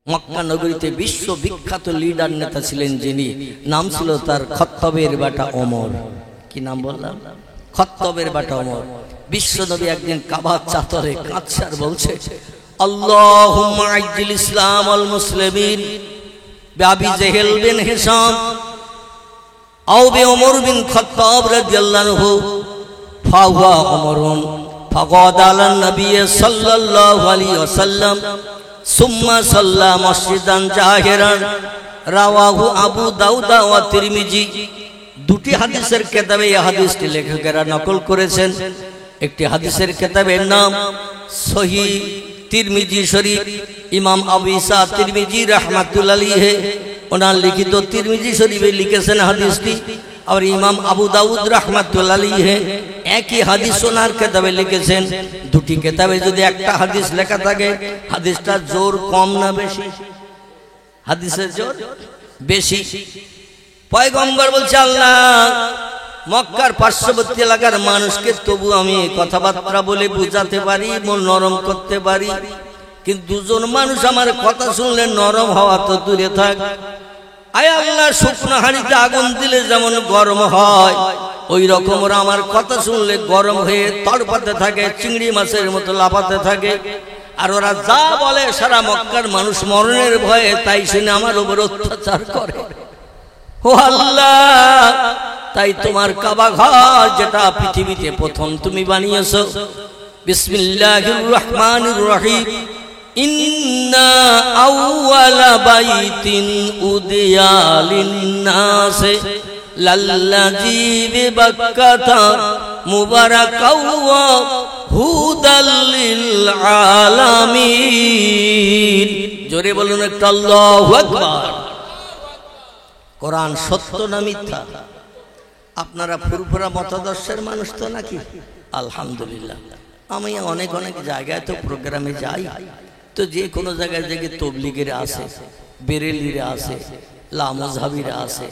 মক্কা নগরীতে বিশ্ববিখ্যাত লিডার নেতা ছিলেন যিনি, নাম ছিল তার খত্তবের বেটা ওমর। কি নাম বললাম? খত্তবের বেটা ওমর। বিশ্বনবী একদিন কাবার চাদরে কাঁদছে আর বলছে, আল্লাহুম্মা আইজিল ইসলাম আল মুসলিমিন বিআবি জাহেল বিন হিশাম আও বি ওমর বিন খত্তাব রাদিয়াল্লাহু আনহু ফাহুয়া ওমরুন ফাকাদা আলান নবী সাল্লাল্লাহু আলাইহি ওয়াসাল্লাম সুম্মা সাল্লা মসজিদান জাহিরান রাওয়াহু আবু দাউদ ওয়া তিরমিজি। দুটি হাদিসের কিতাবে এই হাদিসটি লেখকেরা নকল করেছেন। একটি হাদিসের কিতাবের নাম সহিহ তিরমিজি শরীফ, ইমাম আবু ঈসা তিরমিজি রাহমাতুল্লাহ আলাইহি ওনার লিখিত তিরমিজি শরীফে লিখেছেন হাদিসটি। আর ইমাম আবু দাউদ রাহমাতুল্লাহ আলাইহি একই হাদিস ওনার কিতাবে লিখেছেন। দুটি কিতাবে যদি একটা হাদিস লেখা থাকে, হাদিসটার জোর কম না বেশি? হাদিসের জোর বেশি। পয়গম্বর বলছে, আল্লাহ মক্কার পার্শ্ববর্তী এলাকার মানুষকে তবু আমি কথাবার্তা বলে বুঝাতে পারি, মন নরম করতে পারি, কিন্তু দুজন মানুষ আমার কথা শুনলে নরম হওয়া তো দূরে থাক। আয় আল্লাহ, শুকনো হাঁড়িতে আগুন দিলে যেমন গরম হয়, ওই রকম ওরা আমার কথা শুনলে গরম হয়ে তড়পাতে থাকে, চিংড়ি মাছের মতো লাফাতে থাকে। আর ওরা যা বলে সারা মক্কার মানুষ মরণের ভয়ে তাই শুনে আমার উপর অত্যাচার করে। ও আল্লাহ, তাই তোমার কাবা ঘর যেটা পৃথিবীতে প্রথম তুমি বানিয়েছো, বিসমিল্লাহির রহমানির রহিম, ইন্না আউওয়ালা বাইতিন উদিয়া লিন্নাসি লাল্লাযী বিবাক্কাতা মুবারাকাও ওয়া হুদাল লিল আলামিন। জোরে বলুন একটা আল্লাহু আকবার। কোরআন সত্য না মিথ্যা? আপনারা ফুরফুরা মতাদর্শের মানুষ তো নাকি? আলহামদুলিল্লাহ। আমি অনেক অনেক জায়গায় তো প্রোগ্রামে যাই, তো যে কোনো জায়গায় দেখি তবলিগেরা আছে, বেরেলিরা আছে, লামজাবিরা আছে,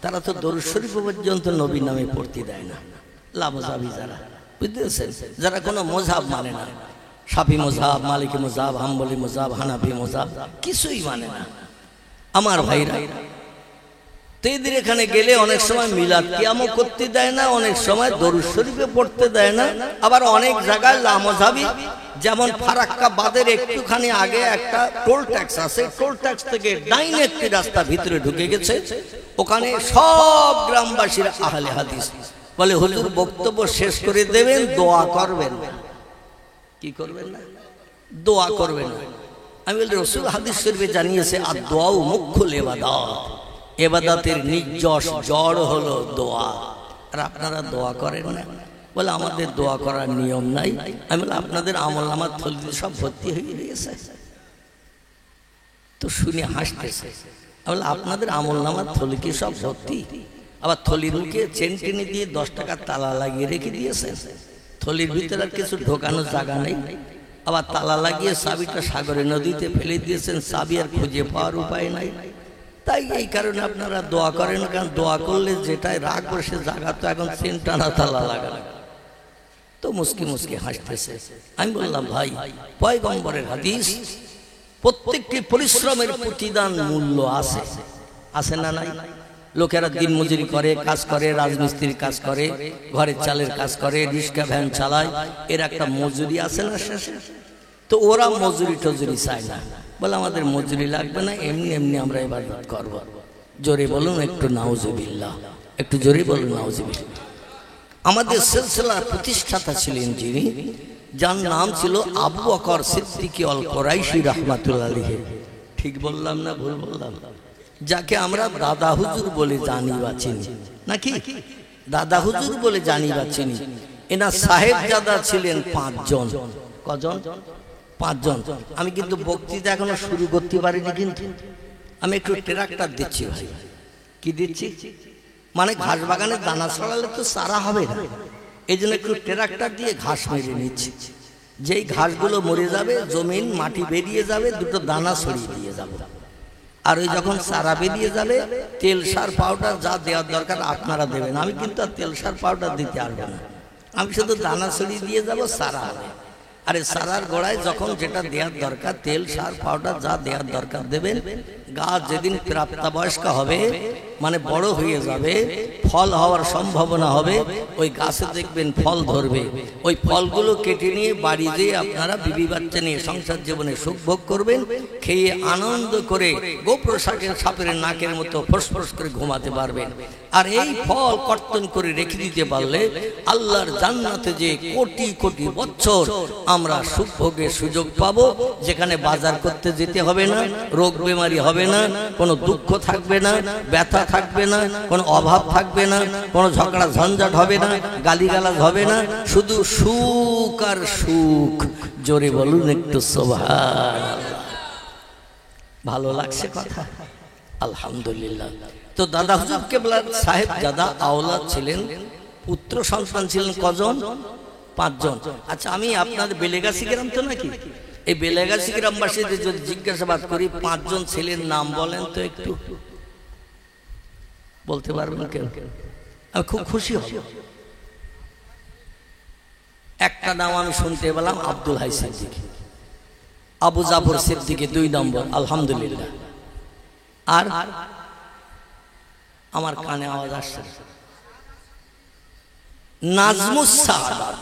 তারা তো দরুদ শরীফ পর্যন্ত নবী নামে পড়তে দেয় না। লামজাবি যারা, বুঝতেছেন, যারা কোনো মযহাব মানে না, শাফি মযহাব, মালিকি মযহাব, হাম্বলি মযহাব, হানাফি মযহাব কিছুই মানে না আমার ভাইরা। তেদের এখানে গেলে অনেক সময় মিলাদ কিয়ামও করতে দেয় না, অনেক সময় দরুদ শরীফে পড়তে দেয় না। আবার অনেক জায়গায় লামজাবি, যেমন ফারাক্কা বাদের একটুখানি আগে একটা টোল ট্যাক্স আছে, টোল ট্যাক্স থেকে ডাইনে একটি রাস্তা ভিতরে ঢুকে গেছে, ওখানে সব গ্রামবাসীরা আহলে হাদিস বলে, হুজুর বক্তব্য শেষ করে দেবেন, দোয়া করবেন না। কি করবেন না? দোয়া করবেন না। আমি বলি, রাসূল হাদিস শরীফে জানিয়েছে, আর দোয়াও মুখ্যুল ইবাদত, ইবাদতের নির্যশ জড় হলো দোয়া। আর আপনারা দোয়া করেন না? বলে আমাদের দোয়া করার নিয়ম নাই। আমি বলি, আপনাদের আমলনামার থলিতে সব ভর্তি হয়ে গিয়েছে। তো শুনে হাসতেছে। আমি বলি, আপনাদের আমলনামার থলি কি সব ভর্তি? আবার থলির মুখে চেন টেনে দিয়ে 10 টাকার তালা লাগিয়ে রেখে দিয়েছে। থলির ভিতরে আর কিছু ঢোকানোর জায়গা নেই। আবার তালা লাগিয়ে চাবিটা সাগরে নদীতে ফেলে দিয়েছেন, চাবি আর খুঁজে পাওয়ার উপায় নাই। তাই এই কারণে আপনারা দোয়া করেন, কারণ দোয়া করলে যেটাই রাখবো সে জায়গা তো এখন চেন টানা তালা লাগানো। তো মুস্কি মুস্কি হাসতেছে। আমি বললাম, ভাই, পয়গম্বরের হাদিস, প্রত্যেকটি পরিশ্রমের প্রতিদান মূল্য আছে, আছে না নাই? লোকেরা দিন মজুরি করে, কাজ করে, রাজমিস্ত্রির কাজ করে, ঘরের চালের কাজ করে, রিক্সা ভ্যান চালায়, এর একটা মজুরি আছে না শেষে? তো ওরা মজুরি টজুরি চায় না, বলে আমাদের মজুরি লাগবে না, এমনি এমনি আমরা ইবাদত করব। জোরে বলুন একটু নাউজুবিল্লাহ, একটু জোরে বলুন নাউজুবিল্লাহ। আমাদের সিলসিলার প্রতিষ্ঠাতা ছিলেন যিনি, যার নাম ছিল আবু বকর সিদ্দিক আল কুরাইশি রাহমাতুল্লাহ আলাইহি। ঠিক বললাম না ভুল বললাম? যাকে আমরা দাদা হুজুর বলে জানি বা চিনি, নাকি? দাদা হুজুর বলে জানি বা চিনি। এনার সাহেবজাদা ছিলেন 5 জন। কজন? 5 জন। আমি কিন্তু বক্তৃতা এখনো শুরু করতে পারিনি, কিন্তু আমি একটু ট্রাক্টর দিচ্ছি ভাই। কি দিচ্ছি? মানে ঘাস বাগানে দানা ছড়ালে তো চারা হবে না, এই জন্য একটু ট্রাক্টর দিয়ে ঘাস মেরে নিচ্ছি। যেই ঘাসগুলো মরে যাবে, জমিন মাটি বেরিয়ে যাবে, দুটো দানা ছড়িয়ে দিয়ে যাবো। আর ওই যখন চারা বেরিয়ে যাবে, তেল সার পাউডার যা দেওয়ার দরকার আপনারা দেবেন। আমি কিন্তু আর তেল সার পাউডার দিতে পারবো না, আমি শুধু দানা ছড়িয়ে দিয়ে যাবো, চারা হবে। আরে সারার গোড়ায় যখন যেটা দেওয়ার দরকার, তেল সার পাউডার যা দেওয়ার দরকার দেবেন। গাছ যেদিন প্রাপ্তবয়স্ক হবে, মানে বড় হয়ে যাবে, ফল হওয়ার সম্ভাবনা হবে, ওই গাছে দেখবেন ফল ধরবে। ওই ফলগুলো কেটে নিয়ে বাড়ি যেয়ে আপনারা বিবি বাচ্চা নিয়ে সংসার জীবনে সুখ ভোগ করবেন, খেয়ে আনন্দ করে গোপ্রসাকের সাপের নাকের মতো ফোঁস করে ঘুমাতে পারবেন। আর এই ফল কর্তন করে রেখে দিতে পারলে আল্লাহর জান্নাতে যে কোটি কোটি বছর আমরা সুখ ভোগের সুযোগ পাবো, যেখানে বাজার করতে যেতে হবে না, রোগ বেমারি হবে না, কোনো দুঃখ থাকবে না, ব্যথা থাকবে না, কোনো অভাব থাকবে না, কোনো ঝগড়া ঝঞ্ঝাট হবে না, গালিগালাজ হবে না, শুধু সুখ আর সুখ। জোরে বলুন একটু সুবহানাল্লাহ। ভালো লাগছে কথা? আলহামদুলিল্লাহ। তো দাদা হুজুর কেবলা সাহেব দাদা আওলাদ ছিলেন, পুত্র সন্তান ছিলেন কজন? 5 জন। আচ্ছা, আমি আপনাদের বেলেগাছি গ্রাম তো নাকি, এই বেলেগাছি গ্রামবাসীদের যদি জিজ্ঞাসাবাদ করি 5 জন ছেলের নাম বলেন তো, একটু বলতে পারবেন কেন? আমি খুব খুশি হব। একটা নাম আমি শুনতে পেলাম, আব্দুল হাই সিদ্দিকী, আবু জাফর সিদ্দিকী 2 নম্বর, আলহামদুলিল্লাহ। আর আমার কানে আওয়াজ আসছে নাজমুস সাআদাত।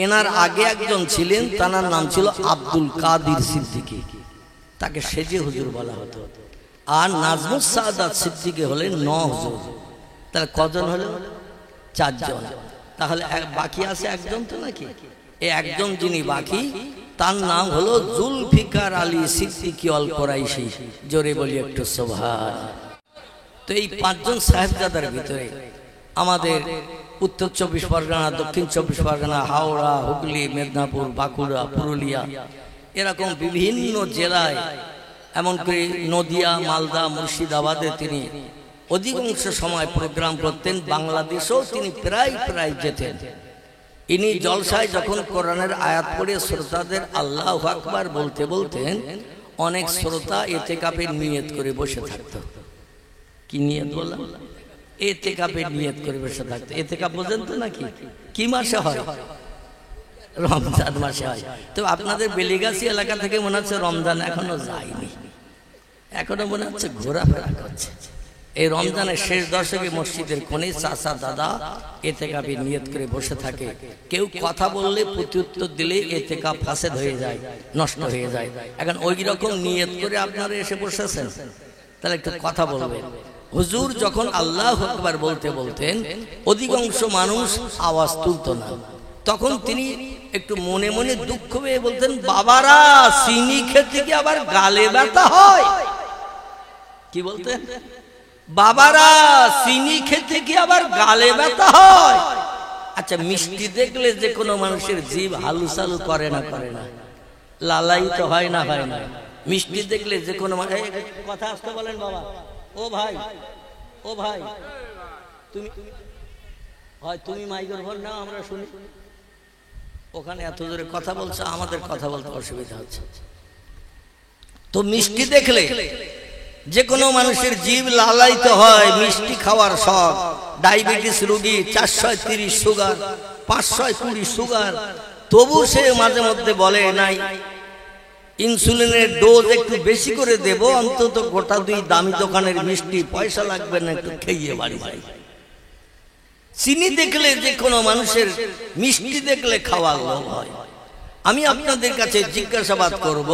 এনার আগে একজন ছিলেন, তার নাম ছিল আব্দুল কাদির সিদ্দিকী, তাকে সেজে হুজুর বলা হতো। আর নাজমুস সাআদাত সিদ্দিকী হলেন 9 হুজুর। তাহলে কজন হলো? 4 জন। তাহলে বাকি আছে একজন তো নাকি? এই একজন যিনি বাকি, তার নাম হলো জুলফিকার আলী সিদ্দিকী আল কুরাইশি। জোরে বলি একটু সুবহানাল্লাহ। তো এই 5 জন সাহেবজাদার ভিতরে আমাদের উত্তর 24 পরগনা, দক্ষিণ 24 পরগনা, হাওড়া, হুগলি, মেদিনীপুর, বাঁকুড়া, পুরুলিয়া, এরকম বিভিন্ন জেলায়, এমনকি নদিয়া, মালদা, মুর্শিদাবাদে তিনি অধিকাংশ সময় প্রোগ্রাম করতেন। বাংলাদেশেও তিনি প্রায় যেতেন। ইনি জলসায় যখন কোরআনের আয়াত পড়ে শ্রোতাদের আল্লাহু আকবার বলতে বলতেন, অনেক শ্রোতা ইতিকাফের নিয়ত করে বসে থাকতো। কি নিয়ত বললাম? ইতিকাফের নিয়ত করে বসে থাকতো। ইতিকাফ বোঝেন তো নাকি? কি মাসে হয়? রমজান মাসে হয়। তো আপনাদের বেলিগাছি এলাকা থেকে মনে হচ্ছে রমজান এখনো যায়নি, এখনো মনে হচ্ছে ঘোরাফেরা করছে। এই রমজানের শেষ দশকে মসজিদের কোণে চাচা দাদা ইতিকাফের নিয়ত করে বসে থাকে। কেউ কথা বললে প্রত্যুত্তর দিলে ইতিকাফ ফাসেদ হয়ে যায়, নষ্ট হয়ে যায়। এখন ওই রকম নিয়ত করে আপনারা এসে বসেছেন, তাহলে একটু কথা বলবেন। হুজুর যখন আল্লাহু আকবার বলতে বলতেন, অধিকাংশ মানুষ আওয়াজ তুলত না। তখন তিনি একটু মনে মনে দুঃখ পেয়ে বলতেন, বাবারা চিনি খেতে কি আবার গালে ব্যথা হয়? কি বলতেন? বাবারা চিনি খেতে কি আবার গালে ব্যথা হয়? আচ্ছা, মিষ্টি দেখলে যে কোনো মানুষের জিভ হালুচালু করে না? লালায়িত হয় না? মিষ্টি দেখলে যে কোনো কথা আসতে বলেন বাবা। ও ভাই তুমি মাইক্রোফোন নাও, আমরা শুনি। ওখানে এত জোরে কথা বলছে, আমাদের কথা বলতে অসুবিধা হচ্ছে। তো মিষ্টি দেখলে যে কোনো মানুষের জিভ লালায়িত হয়, মিষ্টি খাওয়ার শখ। ডায়াবেটিস রোগী, 430 সুগার, 520 সুগার, তবু সে মাঝে মধ্যে বলে নাই ইনসুলিনের ডোজ একটু বেশি করে দেব, অন্তত গোটা 2 দামি দোকানের মিষ্টি, পয়সা লাগবে না, একটু খেয়ে বাড়ি যাই। চিনি দেখলে যে কোনো মানুষের, মিষ্টি দেখলে খাওয়ার লোভ হয়। আমি আপনাদের কাছে জিজ্ঞাসাবাদ করব,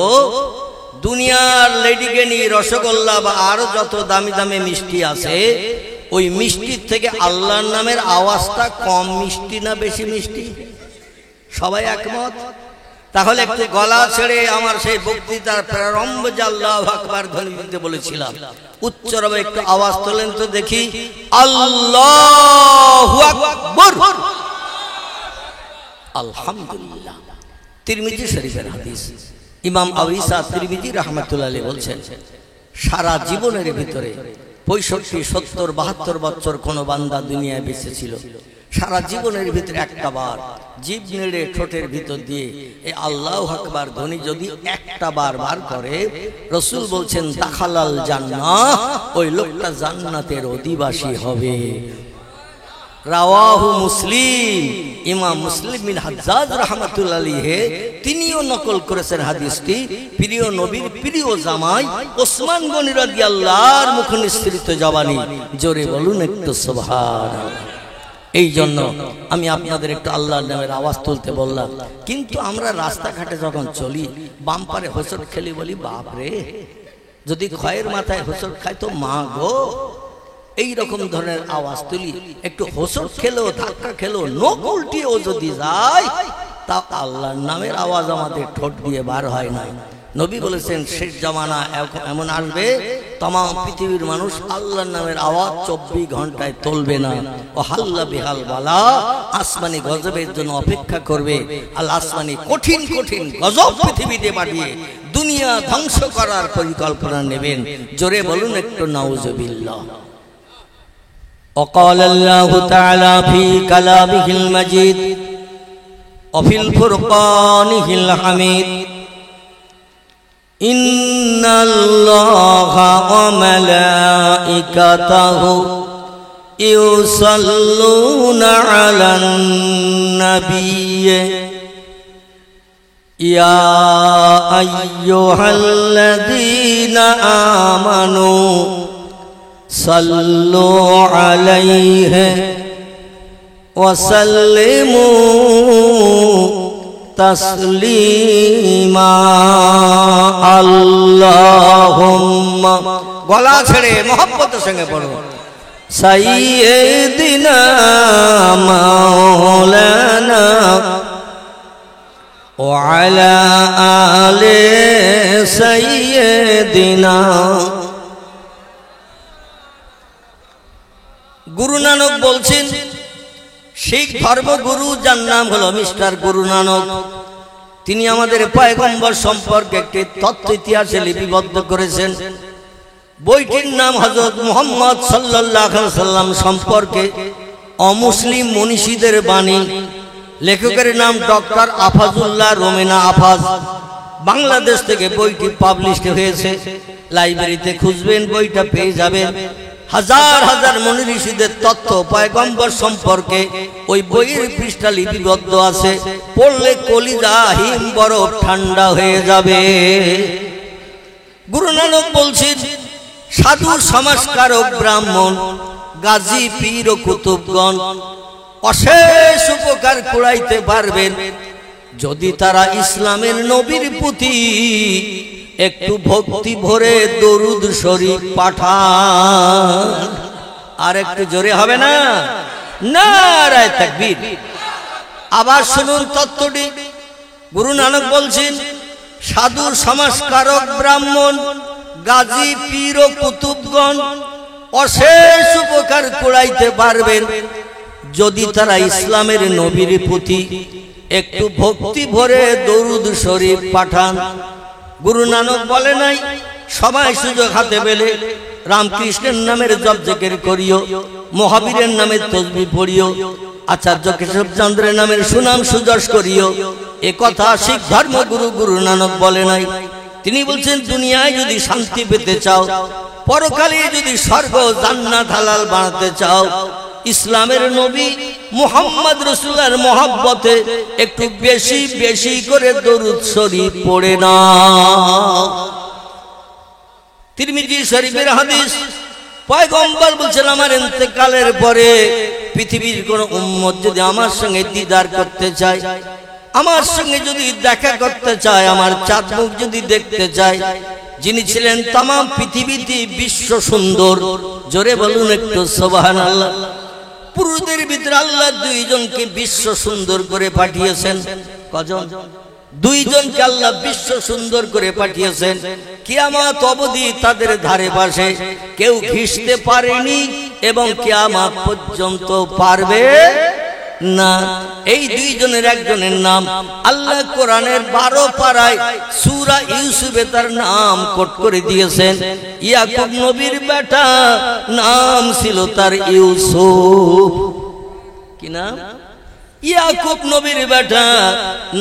দুনিয়ার লেডিকেনি, রসগোল্লা বা আরো যত দামি দামি মিষ্টি আছে, ওই মিষ্টির থেকে আল্লাহর নামের আওয়াজটা কম মিষ্টি না বেশি মিষ্টি? সবাই একমত? তাহলে একটু গলা ছেড়ে আমার সেই বক্তৃতার প্রারম্ভ যে আল্লাহু আকবার ধ্বনি দিতে বলেছিলাম, উচ্চরবে একটু আওয়াজ তোলেন তো দেখি, আল্লাহু আকবার। আলহামদুলিল্লাহ। তিরমিজি শরীফের হাদিস। ইমাম আবু ঈসা তিরমিজি রাহমাতুল্লাহ আলাইহি বলছেন, সারা জীবনের ভিতরে 65, 70, 72 বছর কোন বান্দা দুনিয়ায় বেঁচে ছিল, সারা জীবনের ভিতরে একটা বার জিভ নেড়ে ঠোঁটের ভিতর দিয়ে এই আল্লাহু আকবার ধ্বনি যদি একটা বার বার করে, রাসূল বলছেন দাখালাল জান্নাহ, ওই লোকটা জান্নাতের অধিবাসী হবে। রাওয়াহু মুসলিম, ইমাম মুসলিম বিন হাজ্জাজ রাহমাতুল্লাহ আলাইহি তিনিও নকল করেছেন হাদিসটি। প্রিয় নবীর প্রিয় জামাই ওসমান গনি রাদিয়াল্লাহর মুখ নিঃসৃত জবানি, জোরে বলুন একটু সুবহানাল্লাহ। এই জন্য আমি আপনাদের একটু আল্লাহর নামের আওয়াজ তুলতে বললাম। কিন্তু আমরা রাস্তাঘাটে যখন চলি বাম্পারে হোঁচট খেলি, বলি বাপ রে, যদি খয়ের মাথায় হোঁচট খায় তো মা গো, এই রকম ধরনের আওয়াজ তুলি। একটু হোঁচট খেলো, ধাক্কা খেলো, নখ উল্টিয়েও যদি যায়, তা আল্লাহর নামের আওয়াজ আমাদের ঠোঁট দিয়ে বার হয় না। নবী বলেছেন শেষ জামানা এমন আসবে, तमाम পৃথিবীর মানুষ আল্লাহর নামের আওয়াজ 24 ঘন্টায় তুলবে না। ও হাল্লা বিহাল বালা, আসমানি গজবের জন্য অপেক্ষা করবে। আল্লাহ আসমানি কঠিন কঠিন গজব পৃথিবীতে পাঠিয়ে দুনিয়া ধ্বংস করার পরিকল্পনা নেবেন। জোরে বলুন একটু নাউজুবিল্লাহ। وقال الله تعالى في كلامه المجيد وفي الفرقانه الحميد إن الله وملائكته يصلون على النبي يا أيها الذين آمنوا صلوا عليه وسلموا تسليما اللهم গলা ছেড়ে মোহাম্মতের সঙ্গে পড়ো সাইয়্যিদিনা মাওলানা ওয়া আলা আলি সাইয়্যিদিনা। গুরু নানক বলছেন, শিখ ধর্মগুরু যার নাম হলো মিস্টার গুরু নানক, তিনি আমাদের পয়গম্বর সম্পর্কে একটি তত্ত্ব ইতিহাসে লিপিবদ্ধ করেছেন। বইটির নাম হযরত মুহাম্মদ সাল্লাল্লাহু আলাইহি সাল্লাম সম্পর্কে অমুসলিম মনীষীদের বাণী। লেখকের নাম ডক্টর আফাজুল্লাহ রোমেনা আফাজ। বাংলাদেশ থেকে বইটি পাবলিশড হয়েছে। লাইব্রেরিতে খুঁজবেন, বইটা পেয়ে যাবেন। হাজার হাজার মুনি ঋষিদের তথ্য পয়গম্বর সম্পর্কে ওই বইয়ের পৃষ্ঠা লিপিবদ্ধ আছে। পড়লে কলিজা হিম বরফ ঠান্ডা হয়ে যাবে। গুরু নানক বলছেন, সাধু সমাজকারক ব্রাহ্মণ গাজী পীর ও কুতুবগণ অশেষ উপকার কুড়াইতে পারবেন যদি তারা ইসলামের নবীর প্রতি একটু ভক্তি ভরে দরুদ শরীফ পাঠান। আর একটু জোরে হবে না? নারায়ে তাকবীর। আবার শুনুন তত্ত্বটি। গুরু নানক বলছেন, সাধু সমাজকারক ব্রাহ্মণ গাজী পীর ও কুতুবগণ অশেষ উপকার কুড়াইতে পারবেন যদি তারা ইসলামের নবীর প্রতি একটু ভক্তি ভরে দরুদ শরীফ পাঠান। গুরু নানক বলে নাই সবাই সুযোগ হাতে পেলে রামকৃষ্ণের নামের জপ জিকির করিও, মহাবীরের নামের তসবিহ পড়িও, আচার্য কেশবচন্দ্রের নামের সুনাম সুযশ করিও। এ কথা শিখ ধর্মগুরু গুরু নানক বলে নাই। তিনি বলছেন, দুনিয়ায় যদি শান্তি পেতে চাও, পরকালে যদি স্বর্গ জান্নাত হালাল বানাতে চাও, ইসলামের নবী মুহাম্মদ রাসূলের মহব্বতে একটু বেশি বেশি করে দরুদ শরীফ পড়ে নাও। তিরমিজি শরীফের হাদিস, পয়গম্বর বলছেন, আমার ইন্তেকালের পরে পৃথিবীর কোন উম্মত যদি আমার সঙ্গে দিদার করতে চায়, আমার সঙ্গে যদি দেখা করতে চায়, আমার চাঁদ মুখ যদি দেখতে চায়, যিনি ছিলেন तमाम পৃথিবীতে বিশ্ব সুন্দর, জোরে বলুন একটু সুবহানাল্লাহ। পুরুষদের ভিতরে আল্লাহ দুইজনকে বিশ্ব সুন্দর করে পাঠিয়েছেন। কজন? দুইজনকে আল্লাহ বিশ্ব সুন্দর করে পাঠিয়েছেন। কিয়ামত অবধি তাদের ধারে পাশে কেউ ঘিসতে পারেনি এবং কিয়ামত পর্যন্ত পারবে না। এই দুইজনের একজনের নাম আল্লাহ কোরআনের 12 পারায় সূরা ইউসুফে তার নাম কোট করে দিয়েছেন। ইয়াকুব নবীর বেটা, নাম ছিল তার ইউসুফ। কি নাম? ইয়াকুব নবীর বেটা,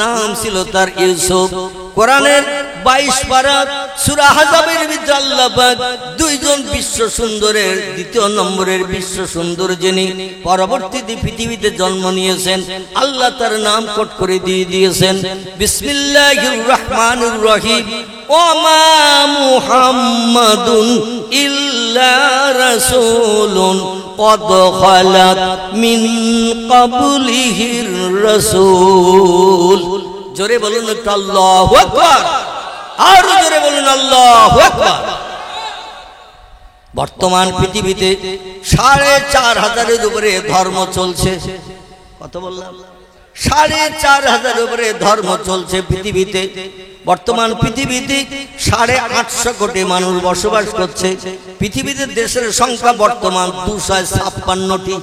নাম ছিল তার ইউসুফ। কোরআনের 22 পারা সূরা আহজাবের ভিতরে আল্লাহ পাক দুইজন বিশ্ব সুন্দরের দ্বিতীয় নম্বরের বিশ্ব সুন্দর যিনি পরবর্তীতে পৃথিবীতে জন্ম নিয়েছেন, আল্লাহ তার নাম কোট করে দিয়ে দিয়েছেন বিসমিল্লাহির রহমানির রহিম, ওমা মুহাম্মাদুন ইল্লা রাসূলুন কদ খালাত মিন ক্বাবলিহির রাসূল। জোরে বলুন একটু আল্লাহু আকবার, আর জোরে বলুন আল্লাহু আকবার। বর্তমান পৃথিবীতে 4,500-এর উপরে ধর্ম চলছে। কত বললাম? 4,500-এর উপরে ধর্ম চলছে পৃথিবীতে। বর্তমান পৃথিবীতে 850 কোটি মানুষ বসবাস করছে। পৃথিবীতে দেশের সংখ্যা বর্তমান 256টি।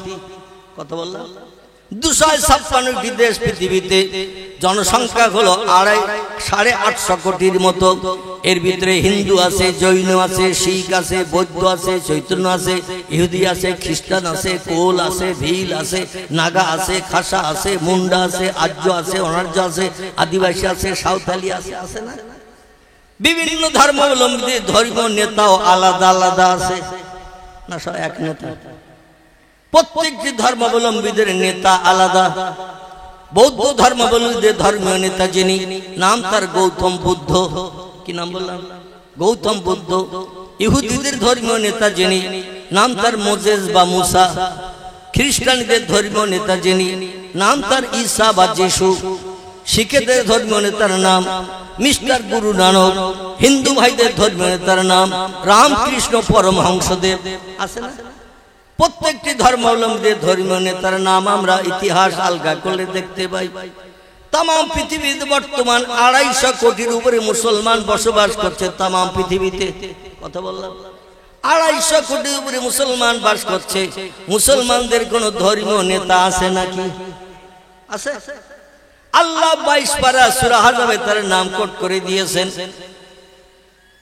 কত বললাম? 256টি দেশ পৃথিবীতে। জনসংখ্যা হলো 850 কোটির মতো। এর ভিতরে হিন্দু আছে, জৈন আছে, শিখ আছে, বৌদ্ধ আছে, চৈতন্য আছে, ইহুদি আছে, খ্রিস্টান আছে, কোল আছে, ভিল আছে, নাগা আছে, খাসা আছে, মুন্ডা আছে, আর্য আছে, অনার্য আছে, আদিবাসী আছে, সাঁওতালি আছে, আছে না? বিভিন্ন ধর্মাবলম্বীদের ধর্মীয় নেতাও আলাদা আলাদা আছে না? সব এক নেতা? প্রত্যেকটি ধর্মাবলম্বীদের নেতা আলাদা। বৌদ্ধ ধর্মাবলম্বীদের ধর্মীয় নেতা যিনি, নাম তার গৌতম বুদ্ধ। কি নাম বললাম? গৌতম বুদ্ধ। ইহুদিদের ধর্মীয় নেতা যিনি, নাম তার মোজেস বা মুসা। খ্রিস্টানদের ধর্মীয় নেতা যিনি, নাম তার ঈসা বা যিশু। শিখেদের ধর্মীয় নেতার নাম মিস্টার গুরু নানক। হিন্দু ভাইদের ধর্মীয় নেতার নাম রামকৃষ্ণ পরমহংসদেব। আছে না? প্রত্যেকটি ধর্মাবলম্বীদের ধর্মীয় নেতার নাম আমরা ইতিহাস আলগা করলে দেখতে পাই। তাম পৃথিবীতে বর্তমান 250 কোটির উপরে মুসলমান বসবাস করছে তাম পৃথিবীতে। কথা বললাম? 250 কোটির উপরে মুসলমান বাস করছে। মুসলমানদের কোন ধর্মীয় নেতা আছে নাকি? আছে? আল্লাহ 22 পারা সূরা আহজাবে তার নাম কোট করে দিয়েছেন।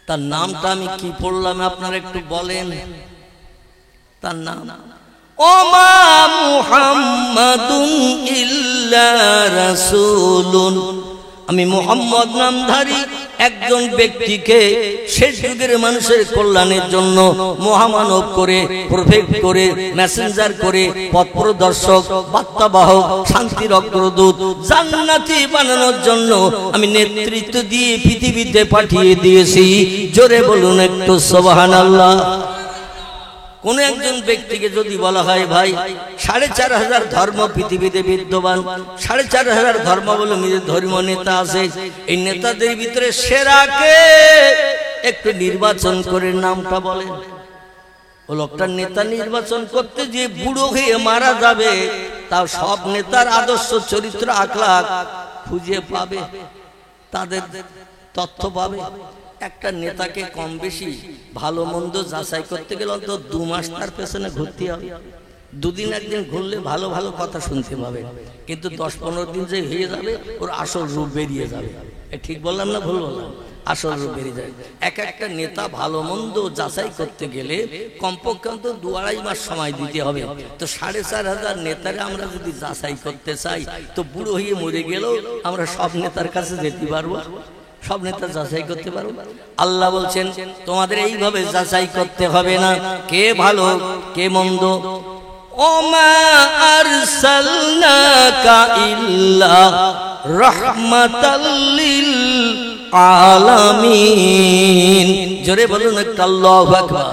তার নামটা আমি কি পড়লাম আপনারা একটু বলেন। তার নাম ওমা মুহাম্মাদুন ইল্লা রাসূলুন। আমি মুহাম্মদ নামধারী একজন ব্যক্তিকে শেষ যুগের মানুষের কল্যাণের জন্য মহামানব করে, প্রফেট করে, মেসেঞ্জার করে, পথ প্রদর্শক, বার্তাবাহক, শান্তির অগ্রদূত, জান্নাতি বানানোর জন্য আমি নেতৃত্ব দিয়ে পৃথিবীতে পাঠিয়ে দিয়েছি। জোরে বলুন একটু সুবহানাল্লাহ। কোন একজন ব্যক্তিকে যদি বলা হয় ভাই 4,500 ধর্ম পৃথিবীতে বিদ্যমান, 4,500 ধর্মাবলম্বীদের ধর্মীয় নেতা আছে, এই নেতাদের ভিতরে সেরাকে একটু নির্বাচন করে নামটা বলেন। ও লোকটার নেতা নির্বাচন করতে যে বুড়ো হয়ে মারা যাবে, তাও সব নেতার আদর্শ চরিত্র আখলাক খুঁজে পাবে, তাদের তথ্য পাবে। একটা নেতাকে কম বেশি ভালো মন্দ যাচাই করতে গেলে অন্তত 2 মাস তার পেছনে ঘুরতে হবে। 2 দিন একদিন ঘুরলে ভালো ভালো কথা শুনতে পাবে, কিন্তু 10-15 দিন যে হয়ে যাবে ওর আসল রূপ বেরিয়ে যাবে। ঠিক বললাম না ভুল বললাম? আসল রূপ বেরিয়ে যাবে। একটা নেতা ভালো মন্দ যাচাই করতে গেলে কমপক্ষে অন্তত 2-2.5 মাস সময় দিতে হবে। তো 4,500 নেতারে আমরা যদি যাচাই করতে চাই, তো বুড়ো হয়ে মরে গেলেও আমরা সব নেতার কাছে যেতে পারবো, সব নেতা যাচাই করতে পারো। আল্লাহ বলছেন তোমাদের এইভাবে যাচাই করতে হবে না কে ভালো কে মন্দ। ওমা আরসালনাকা ইল্লা রাহমাতাল লিল আলামিন। জোরে বলুন একটু আল্লাহু আকবার।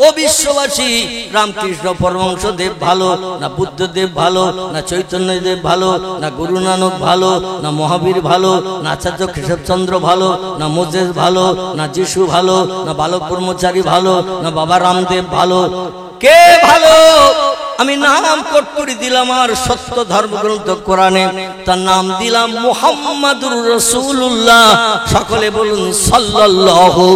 ও বিশ্ববাসী, রামকৃষ্ণ পরমহংসদেব ভালো না বুদ্ধদেব ভালো না চৈতন্যদেব ভালো না গুরু নানক ভালো না মহাবীর ভালো না আচার্য কেশবচন্দ্র ভালো না মোজেস ভালো না যিশু ভালো না বালক ব্রহ্মচারী ভালো না বাবা রামদেব ভালো? কে ভালো? আমি নাম কোট করে দিলাম আর সত্য ধর্মগ্রন্থ কোরআনে, তার নাম দিলাম মুহাম্মাদুর রাসূলুল্লাহ। সকলে বলুন সাল্লাল্লাহু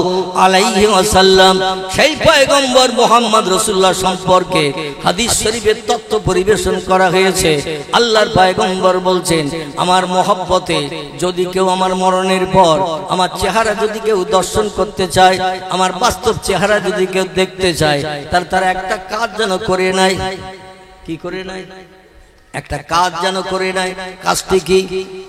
আলাইহি ওয়াসাল্লাম। সেই পয়গম্বর মুহাম্মদ রাসূলুল্লাহ সম্পর্কে হাদিস শরীফের তত্ত্ব পরিবেশন করা হয়েছে। আল্লাহর পয়গম্বর বলছেন, আমার মহব্বতে যদি কেউ আমার মরণের পর আমার চেহারা যদি কেউ দর্শন করতে চায়, আমার বাস্তব চেহারা যদি কেউ দেখতে চায়, তার একটা কাজ যেন করে নাই। কি করে নাই? একটা কাজ যেন করে নেয়। কাজটি কি?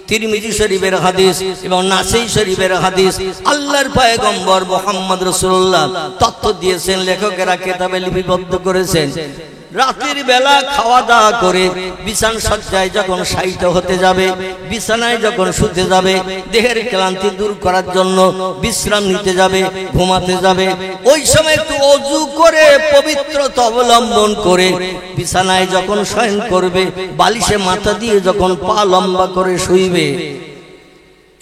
তিরমিজি শরীফের হাদিস এবং নাসাই শরীফের হাদিস। আল্লাহর পয়গম্বর মুহাম্মদ রাসূলুল্লাহ তথ্য দিয়েছেন, লেখকেরা কিতাবে লিপিবদ্ধ করেছেন। রাতের বেলা খাওয়া দাওয়া করে বিছানা সজ্জায় যখন শায়িত হতে যাবে, বিছানায় যখন শুতে যাবে, দেহের ক্লান্তি দূর করার জন্য বিশ্রাম নিতে যাবে, ঘুমাতে যাবে, ওই সময় একটু ওযু করে পবিত্রতা অবলম্বন করে বিছানায় যখন শয়ন করবে, বালিশে মাথা দিয়ে যখন পা লম্বা করে শুইবে,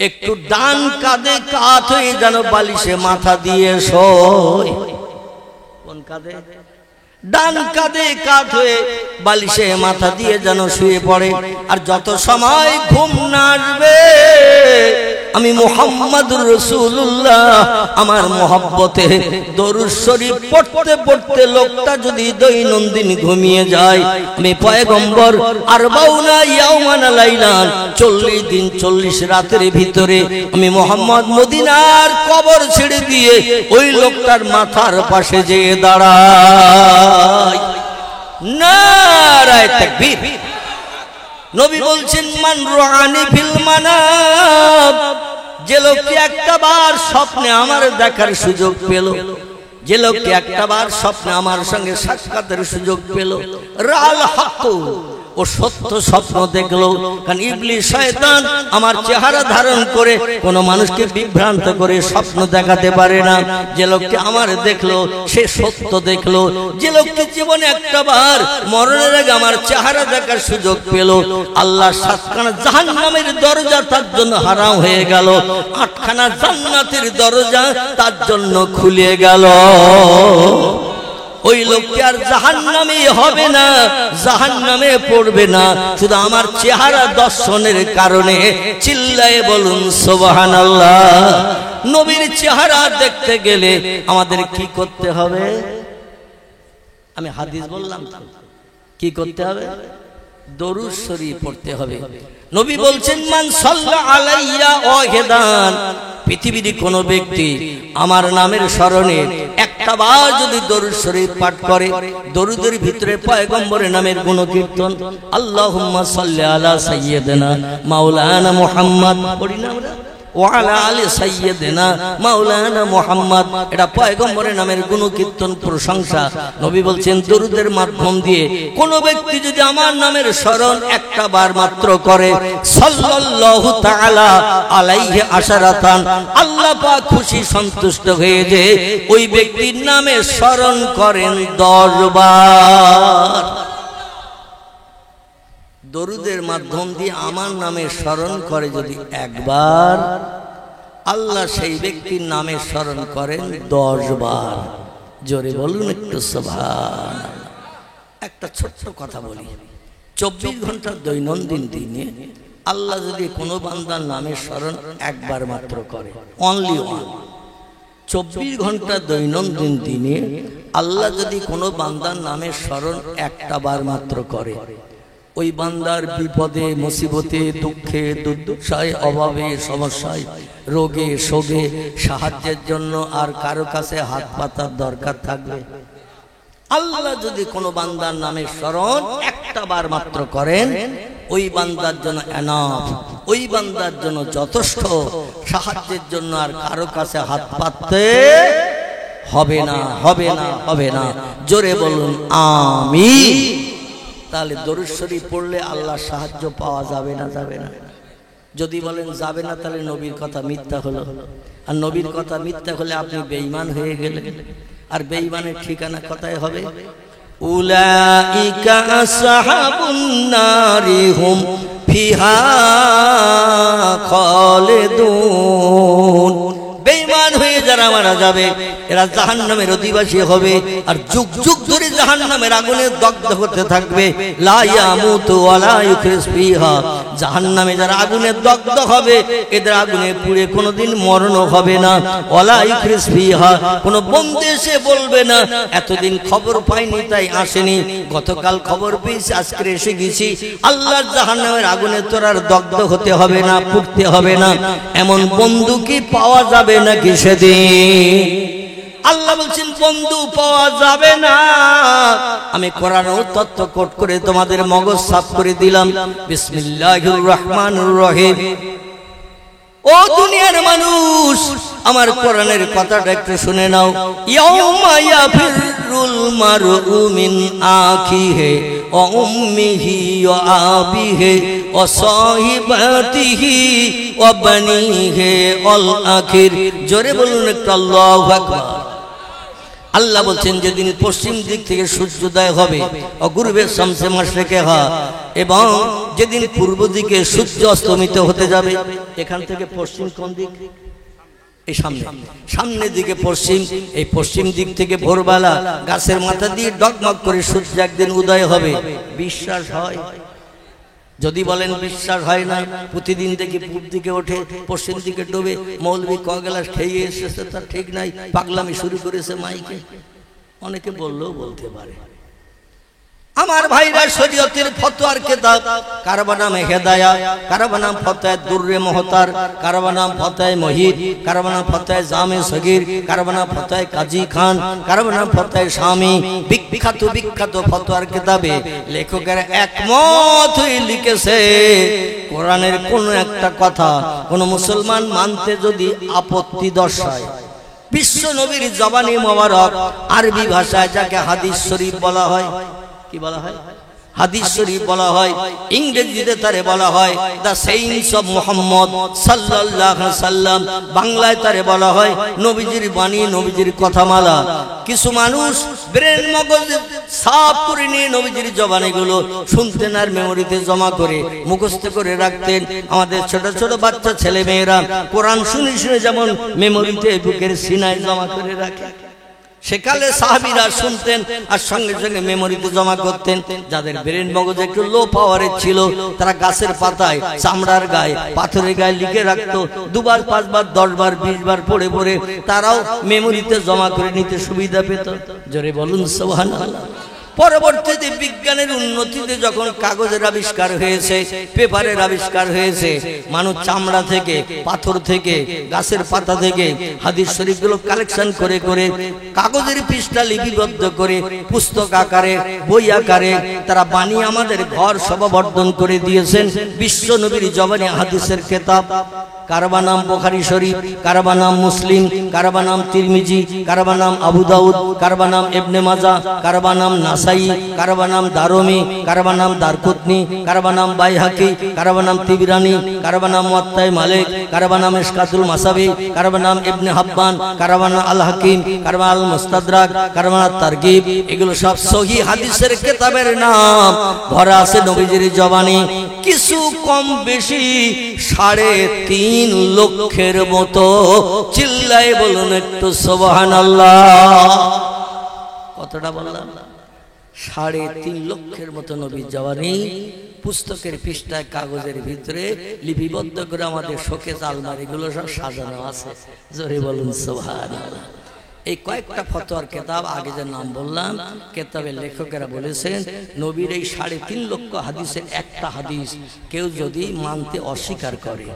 একটু ডান কাঁধে কাত হয়ে যেন বালিশে মাথা দিয়ে শোয়। কোন কাঁধে? ডান কাঁধে কাত হয়ে বালিশে মাথা দিয়ে যেন শুয়ে পড়ে। আর যত সময় ঘুম না আসবে, আমি মুহাম্মাদুর রাসূলুল্লাহ আমার মহব্বতে দরুদ শরীফ পড়তে পড়তে লোকটা যদি দৈনন্দিন ঘুমিয়ে যায়, আমি পয়গম্বর আরবাউনা ইয়াওমান লাইলান 40 দিন 40 রাতের ভিতরে আমি মুহাম্মদ মদিনার কবর ছেড়ে দিয়ে ওই লোকটার মাথার পাশে যেয়ে দাঁড়াই। নারায়ে তাকবীর। নবী বলছেন, মান রুআনি ফিল মানাম, যে লোকটি একটা বার স্বপ্নে আমার দেখার সুযোগ পেল, যে লোকটি একটা বার স্বপ্নে আমার সঙ্গে সাক্ষাতের সুযোগ পেল, রাল হক, ও সত্য স্বপ্ন দেখলো। কারণ ইবলিস শয়তান আমার চেহারা ধারণ করে কোন মানুষকে বিভ্রান্ত করে স্বপ্ন দেখাতে পারে না। যে লোকটি আমার দেখলো সে সত্য দেখলো। যে লোকটি জীবনে একটা বার মরণের আগে আমার চেহারা দেখার সুযোগ পেল, আল্লাহ 7খানা জাহান্নামের দরজা তার জন্য হারাম হয়ে গেল, 8খানা জান্নাতের দরজা তার জন্য খুলে গেল। ওই লোকটি আর জাহান্নামে হবে না, জাহান্নামে পড়বে না, শুধু আমার চেহারা দর্শনের কারণে। চিল্লায়ে বলুন সুবহানাল্লাহ। নবীর চেহারা দেখতে গেলে আমাদের কি করতে হবে? আমি হাদিস বললাম তো, কি করতে হবে? দরুদ শরীফ পড়তে হবে। নবী বলছেন, মান সাল্লা আলাইয়া ওয়াহিদান, পৃথিবীর কোন ব্যক্তি আমার নামের স্মরণে একটা বার যদি দরুদ শরীফ পাঠ করে, দরুদের ভিতরে পয়গম্বরের নামের গুণকীর্তন, আল্লাহুম্মা সাল্লি আলা সাইয়্যিদিনা মাওলানা মুহাম্মদ পড়ি না আমরা, ওয়ালা আলি সাইয়্যিদিনা মাওলানা মুহাম্মদ, এটা পয়গম্বরের নামের গুণকীর্তন, প্রশংসা। নবী বলছেন, দরুদের মাধ্যম দিয়ে কোন ব্যক্তি যদি আমার নামের স্মরণ একটা বার মাত্র করে, সাল্লাল্লাহু তাআলা আলাইহি আশারাতান, আল্লাহ পাক খুশি সন্তুষ্ট হয়ে যে ওই ব্যক্তির নামে স্মরণ করেন 10 বার। দরুদের মাধ্যম দিয়ে আমার নামে স্মরণ করে যদি একবার, আল্লাহ সেই ব্যক্তির নামে স্মরণ করেন 10 বার। জোরে বলুন একটু সুবহানাল্লাহ। একটা ছোট্ট কথা বলি, 24 ঘন্টার দৈনন্দিন দিনে আল্লাহ যদি কোনো বান্দার নামে স্মরণ একবার মাত্র করে, অনলি ওয়ান, 24 ঘন্টা দৈনন্দিন দিনে আল্লাহ যদি কোনো বান্দার নামে স্মরণ একটা বার মাত্র করে, ওই বান্দার বিপদে মুসিবতে দুঃখে দুর্দশায় অভাবে সমস্যায় রোগে শোকে সাহায্যের জন্য আর কারো কাছে হাত পাতার দরকার থাকবে? আল্লাহ যদি কোনো বান্দার নামে স্মরণ একটা বার মাত্র করেন, ওই বান্দার জন্য এনাফ, ওই বান্দার জন্য যথেষ্ট, সাহায্যের জন্য আর কারো কাছে হাত পাততে হবে না, হবে না, হবে না। জোরে বলুন আমিন। তাহলে দরুদ শরীফ পড়লে আল্লাহর সাহায্য পাওয়া যাবে না? যাবে না। যদি বলেন যাবে না, তাহলে নবীর কথা মিথ্যা হলো, আর নবীর কথা মিথ্যা হলে আপনি বেঈমান হয়ে গেলেন। আর বেঈমানের ঠিকানা কোথায় হবে? উলাইকা আসহাবুন নারি হুম ফিহা খালিদুন। বেঈমান হয়ে যারা মারা যাবে এরা জাহান্নামের অধিবাসী হবে, আর যুগ যুগ ধরে জাহান্নামের আগুনে দগ্ধ হতে থাকবে। লা ইয়ামুতু ওয়া লা ইউখরিজ ফিহা, জাহান্নামে যারা আগুনে দগ্ধ হবে এদের আগুনে পুড়ে কোনোদিন মরণ হবে না। ওয়া লা ইউখরিজ ফিহা, কোন বন্দী এসে বলবে না এতদিন খবর পাইনি তাই আসেনি, গতকাল খবর পেয়েছি আজকে এসে গেছি। আল্লাহর জাহান্নামের আগুনে তোর আর দগ্ধ হতে হবে না, পুড়তে হবে না। এমন বন্ধু কি পাওয়া যাবে নাকি সেদিন? আল্লাহ বলছেন বন্ধু পাওয়া যাবে না। আমি কোরআনের তত্ত্ব কোট করে তোমাদের মগজ সাফ করে দিলাম। বিসমিল্লাহির রহমানির রহিম। ও দুনিয়ার মানুষ, আমার কোরআনের কথাটা একটু শুনে নাও। ইয়াউমা ইয়াফিরুল মারউ মিন আখিহি ওয়া উম্মিহি ওয়া আবিহি ওয়া সাহিবাতিহি ওয়া বানিহি ওয়াল আখির। জোরে বলুন একটু আল্লাহু আকবার। আল্লাহ বলছেন যেদিন পশ্চিম দিক থেকে সূর্যোদয় হবে, অগুরবে শামসে মাশরিকে হা, এবং যেদিন পূর্ব দিকে সূর্য অস্তমিত হতে যাবে। এখান থেকে পশ্চিম কোন দিক? এই সামনে, সামনের দিকে পশ্চিম। এই পশ্চিম দিক থেকে ভোরবেলা গাছের মাথা দিয়ে ডগমগ করে সূর্য একদিন উদয় হবে। বিশ্বাস হয়? যদি বলেন বিশ্বাস হয় না, প্রতিদিন দেখি পূর্ব দিকে ওঠে, পশ্চিম দিকে ডুবে, মৌলবি ক গ্লাস খেয়ে এসেছে, তার ঠিক নাই, পাগলামি শুরু করেছে মাইকে। অনেকে বললেও বলতে পারে। আমার ভাইরা, শরীয়তের ফতোয়ার কিতাব কারবা নাম হেদায়া, কারবা নাম ফতোয়া দুররে মুহতার, কারবা নাম ফতোয়া মুহিত, কারবা নাম ফতোয়া জামে সগীর, কারবা নাম ফতোয়া কাজী খান, কারবা নাম ফতোয়া শামী। বিখ্যাত বিখ্যাত ফতোয়ার কিতাবে লেখকেরা একমত হয়ে লিখেছে, কোরআনের কোন একটা কথা কোন মুসলমান মানতে যদি আপত্তি দর্শায়, বিশ্ব নবীর জবানি মোবারক আরবি ভাষায় যাকে হাদিস শরীফ বলা হয়, কি বলা হয়? হাদিস শরীফ বলা হয়। ইংরেজিতে তারে বলা হয় দ্য সেইন্স অফ মুহাম্মদ সাল্লাল্লাহু আলাইহি সাল্লাম। বাংলায় তারে বলা হয় নবীজির বাণী, নবীজির কথামালা। কিছু মানুষ ব্রেন মগজ সাফ করে নিয়ে নবীজির জবানিগুলো শুনতেন আর মেমোরিতে জমা করে মুখস্থ করে রাখতেন। আমাদের ছোট ছোট বাচ্চা ছেলে মেয়েরা কোরআন শুনে শুনে যেমন মেমোরিতে বুকের সিনায় জমা করে রাখে, সেকালে সাহাবীরা শুনতেন আর সঙ্গে সঙ্গে মেমোরিতে জমা করতেন। যাদের ব্রেন মগজ একটু লো পাওয়ারের ছিল, তারা গাছের পাতায়, চামড়ার গায়ে, পাথরের গায়ে লিখে রাখতো। 2 বার 5 বার 10 বার 20 বার পড়ে পড়ে তারাও মেমোরিতে জমা করে নিতে সুবিধা পেত। জোরে বলুন সুবহানাল্লাহ। পরবর্তীতে বিজ্ঞানের উন্নতিতে যখন কাগজের আবিষ্কার হয়েছে, পেপারের আবিষ্কার হয়েছে, মানুষ চামড়া থেকে, পাথর থেকে, গাছের পাতা থেকে হাদিস শরীফগুলো কালেকশন করে করে কাগজের পৃষ্ঠা লিপিবদ্ধ করে পুস্তক আকারে, বই আকারে তারা বানিয়ে আমাদের ঘর শোভাবর্ধন করে দিয়েছেন। বিশ্ব নবীর জবানি হাদিসের কিতাব। কারবা নাম বুখারী শরীফ, কারবা নাম মুসলিম, কারবা নাম তিরমিজি, কারবা নাম আবু দাউদ, কারবা নাম ইবনে মাজাহ, কারবা নাম নাসাই, কারবা নাম দারমি, কারবা নাম দারকুতনি, কারবা নাম বাইহাকি, কারবা নাম তিবরানি, কারবা নাম মুয়াত্তা মালিক, কারবা নাম ইশকাতুল মাসাবি, কারবা নাম ইবনে হাব্বান, কারবা নাম আল হাকিম, কারবা আল মুস্তাদরাক, কারবা নাম তারগিব। এগুলো সব সহিহ হাদিসের কিতাবের নাম, ভরা আছে নবীজির জবানি। কিছু কম বেশি 3.5 লক্ষের মতো। চিল্লায় বলুন একটু সুবহানাল্লাহ। কতটা বললাম? 3.5 লক্ষের মতো নবীর জবানি পুস্তকের পৃষ্ঠায় কাগজের ভিতরে লিপিবদ্ধ করে আমাদের শোকেস আলমারিগুলো সব সাজানো আছে। জোরে বলুন সুবহানাল্লাহ। এই কয়েকটা ফতোয়ার কিতাব, আগে যে নাম বললাম, কিতাবের লেখকেরা বলেছেন নবীর এই 3.5 লক্ষ হাদিসের একটা হাদিস কেউ যদি মানতে অস্বীকার করে,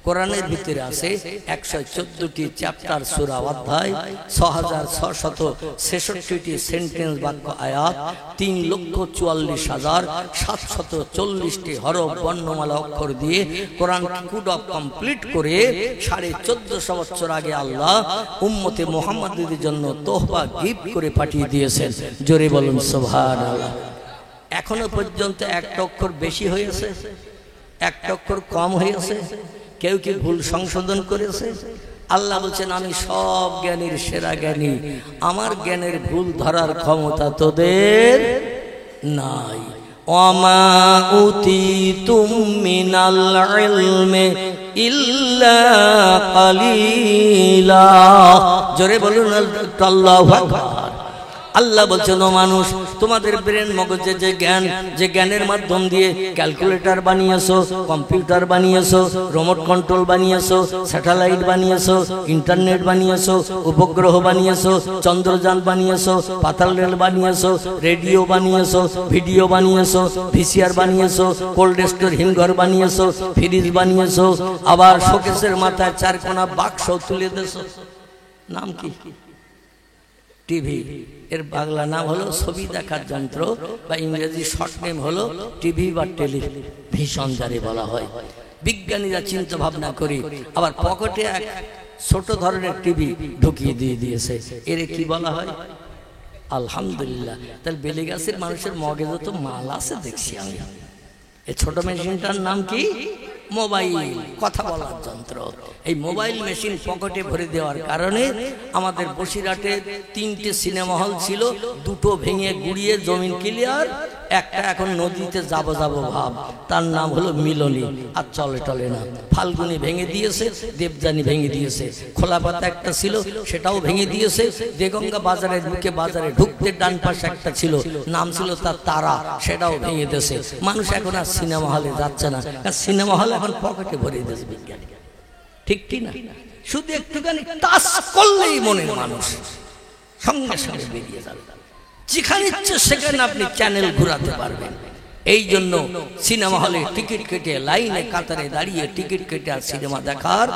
কোরআনের ভিতরে আছে 114টি চ্যাপ্টার, সূরা, অধ্যায়, 6666টি সেন্টেন্স, বাক্য, আয়াত, 3,44,740টি হরফ, বর্ণমালা, অক্ষর দিয়ে কোরআন কোড অফ কমপ্লিট করে 1450 বছর আগে আল্লাহ উম্মতে মুহাম্মাদের জন্য তোহফা গিফট করে পাঠিয়ে দিয়েছেন। জোরে বলুন সুবহানাল্লাহ। এখনো পর্যন্ত একটা অক্ষর বেশি হয়েছে, একটা অক্ষর কম হয়েছে, কেউ কি ভুল সংশোধন করেছে? আল্লাহ বলছেন আমি সব জ্ঞানীর সেরা জ্ঞানী, আমার জ্ঞানের ভুল ধরার ক্ষমতা তোদের নাই। ওয়ামা উতিতুম মিনাল ইলমি ইল্লা কালিলা। জোরে বলুন আল্লাহু আকবার। আল্লাহ বলছেন ও মানুষ, তোমাদের ব্রেন মগজে যে জ্ঞান, যে জ্ঞানের মাধ্যম দিয়ে ক্যালকুলেটর বানিয়েছো, কম্পিউটার বানিয়েছো, রিমোট কন্ট্রোল বানিয়েছো, স্যাটেলাইট বানিয়েছো, ইন্টারনেট বানিয়েছো, উপগ্রহ বানিয়েছো, চন্দ্রযান বানিয়েছো, পাতাল রেল বানিয়েছো, রেডিও বানিয়েছো, ভিডিও বানিয়েছো, ভিসিআর বানিয়েছো, কোল্ড স্টোর হিমঘর বানিয়েছো, ফ্রিজ বানিয়েছো, আবার শোকেসের মাথায় 4 কোণা বাক্স তুলে দিয়েছো। নাম কি? টিভি, এর বাংলা নাম হলো ছবি দেখার যন্ত্র, বা ইংরেজি শর্ট নেম হলো টিভি বা টেলিভিশন যারে বলা হয়। বিজ্ঞানীরা চিন্তা ভাবনা করে আবার পকেটে এক ছোট ধরনের টিভি ঢুকিয়ে দিয়ে দিয়েছে, এর কি বলা হয়? আলহামদুলিল্লাহ। তাহলে বেলে গাছের মানুষের মগজে তো মাল আছে দেখছি আমি। এই ছোট মেশিনটার নাম কি? মোবাইল, কথা বলার যন্ত্র। এই মোবাইল মেশিন পকেটে ভরে দেওয়ার কারণে আমাদের বসিরহাটে 3টে সিনেমা হল ছিল, 2টো ভেঙে গুড়িয়ে জমিন ক্লিয়ার, একটা এখন নদীতে যাব ভাব, তার নাম হলো মিলনী, আর চলে টলে না। ফাল্গুনি ভেঙে দিয়েছে, দেবযানী ভেঙে দিয়েছে, খোলাপাতা একটা ছিল সেটাও ভেঙে দিয়েছে, দেগঙ্গা বাজারের মুখে বাজারে ঢুকতে ডান পাশে একটা ছিল, নাম ছিল তার তারা, সেটাও ভেঙে দিয়েছে। মানুষ এখন আর সিনেমা হলে যাচ্ছে না, কারণ সিনেমা হল এখন পকেটে ভরে দিয়েছে বিজ্ঞানী। ঠিক কি না? শুধু একটুখানি টাচ করলেই মনের মানুষ সঙ্গে সঙ্গে বেরিয়ে যাবে, যেখানে ইচ্ছে সেখানে আপনি চ্যানেল ঘুরাতে পারবেন। এই জন্য সিনেমা হলে টিকিট কেটে লাইনে কাতারে দাঁড়িয়ে টিকিট কেটে আর সিনেমা দেখার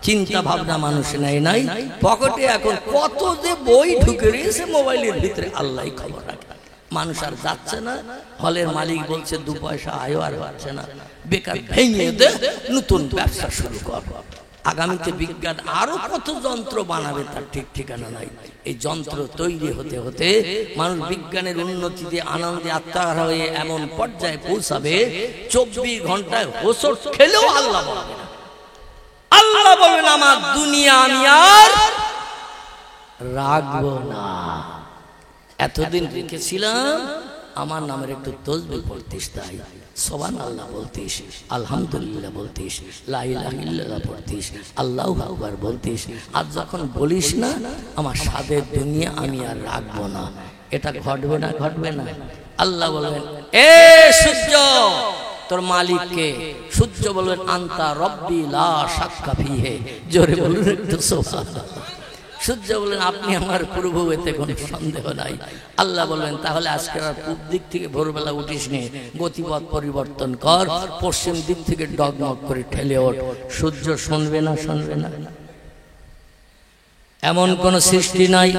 চিন্তা ভাবনা মানুষ নেয় নাই। পকেটে এখন কত যে বই ঢুকে রয়েছে মোবাইলের ভিতরে, আল্লাহ খবর রাখে। মানুষ আর যাচ্ছে না, হলের মালিক বলছে 2 পয়সা আয়ও আর পাচ্ছে না, বেকার ভেঙে দে, নতুন ব্যবসা শুরু কর। আগামীতে বিজ্ঞান আরো কত যন্ত্র বানাবে তার ঠিক ঠিকানা নাই। এই যন্ত্র তৈরি হতে হতে মানুষ বিজ্ঞানের উন্নতিতে আনন্দে আত্মহারা হয়ে এমন পর্যায়ে পৌঁছাবে 24 ঘন্টায় হোঁচট খেলেও আল্লাহ বলবে না। আল্লাহ বলবেন আমার দুনিয়া আমি আর রাখবো না। এতদিন রেখেছিলাম, আমার নামের একটু তসবিহ পড়তিস, তাই সুবহানাল্লাহ বলতিস, আলহামদুলিল্লাহ বলতিস, লা ইলাহা ইল্লাল্লাহ পড়তিস, আল্লাহু আকবার বলতিস। আর যখন বলিস না আমার স্বাদের দুনিয়া আমি আর রাখবো না, এটা ঘটবে না? ঘটবে না? আল্লাহ বলবেন এ সূর্য তোর মালিককে। সূর্য বলবেন আনতা রব্বি লা শাক্কা ফিহে। জোরে বলুন একটু সুবহানাল্লাহ। সূর্য বলেন আপনি আমার প্রভু, এতে কোনো সন্দেহ নাই। আল্লাহ বলবেন তাহলে আজকে আর পূব দিক থেকে ভোরবেলা উঠিস নে, গতিপথ পরিবর্তন কর, পশ্চিম দিক থেকে ডগমগ করে ঠেলে ওঠ। সূর্য শুনবে না? শুনবে না? এমন কোন সৃষ্টি নাই,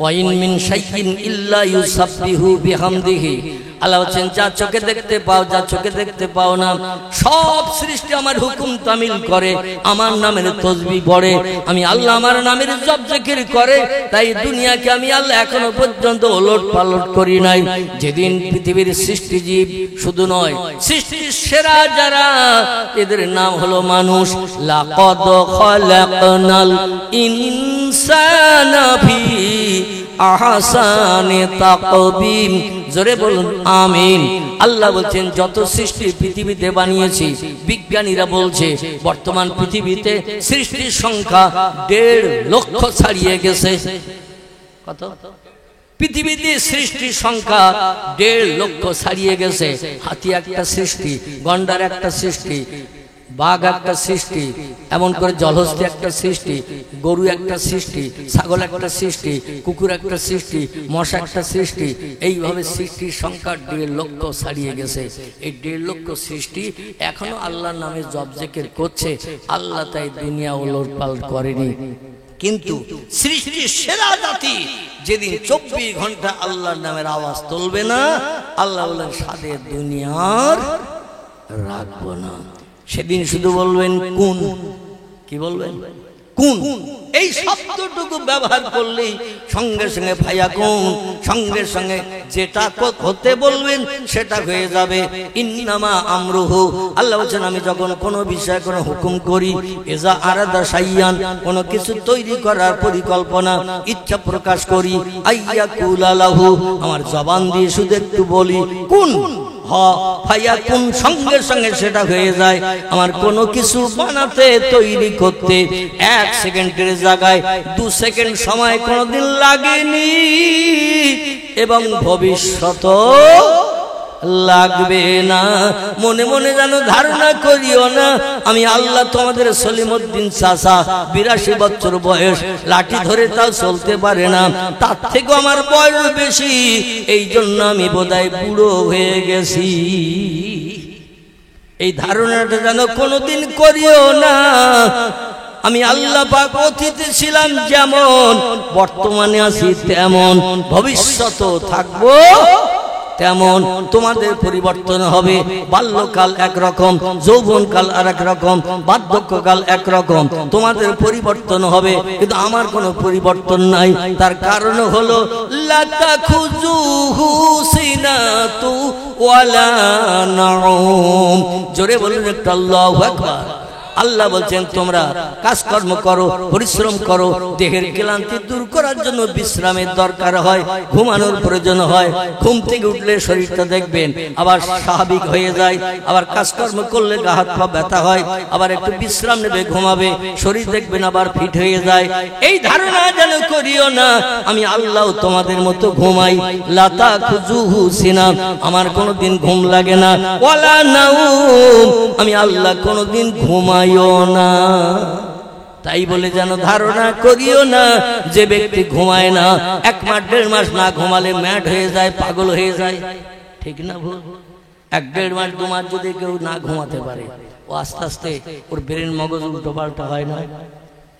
ওয়াইন মিন শাইইন ইল্লা ইউসাব্বিহু বিহামদিহি। আল্লাহ বলেন যা চোখে দেখতে পাও, যা চোখে দেখতে পাও না, সব সৃষ্টি আমার হুকুম তামিল করে, আমার নামের তাসবিহ পড়ে, আমি আল্লাহ আমার নামের জপ জিকির করে। তাই দুনিয়াকে আমি আল্লাহ এখনো পর্যন্ত ওলট পালট করি নাই। যেদিন পৃথিবীর সৃষ্টিজীব শুধু নয়, সৃষ্টির সেরা যারা, এদের নাম হলো মানুষ। লাকাদ খালাকনাল ইনসানা ফি আহসানি তাকবীম। জোরে বলুন আমিন। আল্লাহ বলছেন যত সৃষ্টি পৃথিবীতে বানিয়েছি, বিজ্ঞানীরা বলছে বর্তমান পৃথিবীতে সৃষ্টির সংখ্যা 1.5 লক্ষ ছাড়িয়ে গেছে। কত? পৃথিবীতে সৃষ্টির সংখ্যা 1.5 লক্ষ ছাড়িয়ে গেছে। হাতি একটা সৃষ্টি, গন্ডার একটা সৃষ্টি, বাঘ একটা সৃষ্টি, এমন করে জলহস্তি একটা সৃষ্টি, গরু একটা সৃষ্টি, ছাগল একটা সৃষ্টি, কুকুর একটা সৃষ্টি, মশা একটা সৃষ্টি। এইভাবে সৃষ্টির সংখ্যা 1.5 লক্ষ ছাড়িয়ে গেছে। এই 1.5 লক্ষ সৃষ্টি এখনো আল্লাহর নামে জপ জিকির করছে। আল্লাহ তাই দুনিয়া ওলটপালট করেনি। কিন্তু সৃষ্টির সেরা জাতি যেদিন 24 ঘন্টা আল্লাহর নামের আওয়াজ তুলবে না, আল্লাহ বলেন স্বাদের দুনিয়ার রাখবো না। সেদিন শুধু বলবেন কোন, কি বলবেন? কোন। এই শব্দটুকু ব্যবহার করলেই সঙ্গে সঙ্গে ফায়াকুন, সঙ্গে সঙ্গে যেটা হতে বলবেন সেটা হয়ে যাবে। ইন্নামা আমরুহু, আল্লাহ বলেন আমি যখন কোনো বিষয়ে কোনো হুকুম করি, ইজা আরাদা শাইয়ান, কোনো কিছু তৈরি করার পরিকল্পনা ইচ্ছা প্রকাশ করি, আইয়াকুলা লাহু, আমার জবান দিয়ে শুধু একটু বলি কুন ফায়াকুন, সঙ্গে সঙ্গে সেটা হয়ে যায়। আমার কোনো কিছু বানাতে তৈরি করতে 1 সেকেন্ডের জায়গায় 2 সেকেন্ড সময় কোনোদিন লাগেনি, এবং ভবিষ্যত লাগবে না। মনে মনে যেন ধারণা করিও না আমি আল্লাহ তোমাদের সলিমউদ্দিন চাচা, 82 বছর বয়স, লাঠি ধরে তাও চলতে পারে না, তার থেকে আমার বয়স বেশি, এই জন্য আমি বোধহয় বুড়ো হয়ে গেছি। এই ধারণাটা যেন কোনোদিন করিও না। আমি আল্লাহ পাক অতীতে ছিলাম যেমন, বর্তমানে আছি তেমন, ভবিষ্যতেও থাকবো তেমন। তোমাদের পরিবর্তন হবে। বাল্যকাল একরকম, যৌবনকাল আর এক রকম, বার্ধক্যকাল একরকম। তোমাদের পরিবর্তন হবে, কিন্তু আমার কোনো পরিবর্তন নাই। তার কারণ হলো লা তাখুযুহু সিনাতু ওয়ালা নাউম। জোরে বলুন একটু আল্লাহু আকবার। আল্লাহ বলছেন তোমরা কাজকর্ম করো, পরিশ্রম করো, দেহের ক্লান্তি দূর করার জন্য বিশ্রামের দরকার হয়, ঘুমানোর প্রয়োজন হয়। ঘুম থেকে উঠলে শরীরটা দেখবেন আবার স্বাভাবিক হয়ে যায়, আবার কাজকর্ম করলে গা হাত পা ব্যথা হয়, আবার একটু বিশ্রাম নেবে, ঘুমাবে, শরীর দেখবেন আবার ফিট হয়ে যায়। এই ধারণা যেন করিও না আমি আল্লাহ তোমাদের মতো ঘুমাই। লা তাখুযুহু সিনাত, আমার কোনোদিন ঘুম লাগে না। ওয়ালা নাউম, আমি আল্লাহ কোনোদিন ঘুমাই না। তাই বলে যেন ধারণা করিও না যে ব্যক্তি ঘুমায় না, 1 মাস 1.5 মাস না ঘুমালে ম্যাড হয়ে যায়, পাগল হয়ে যায়। ঠিক না ভুল? 1 1.5 মাস 2 মাস যদি কেউ না ঘুমাতে পারে, ও আস্তে আস্তে ওর ব্রেন মগজ উল্টো পাল্টা হয় না,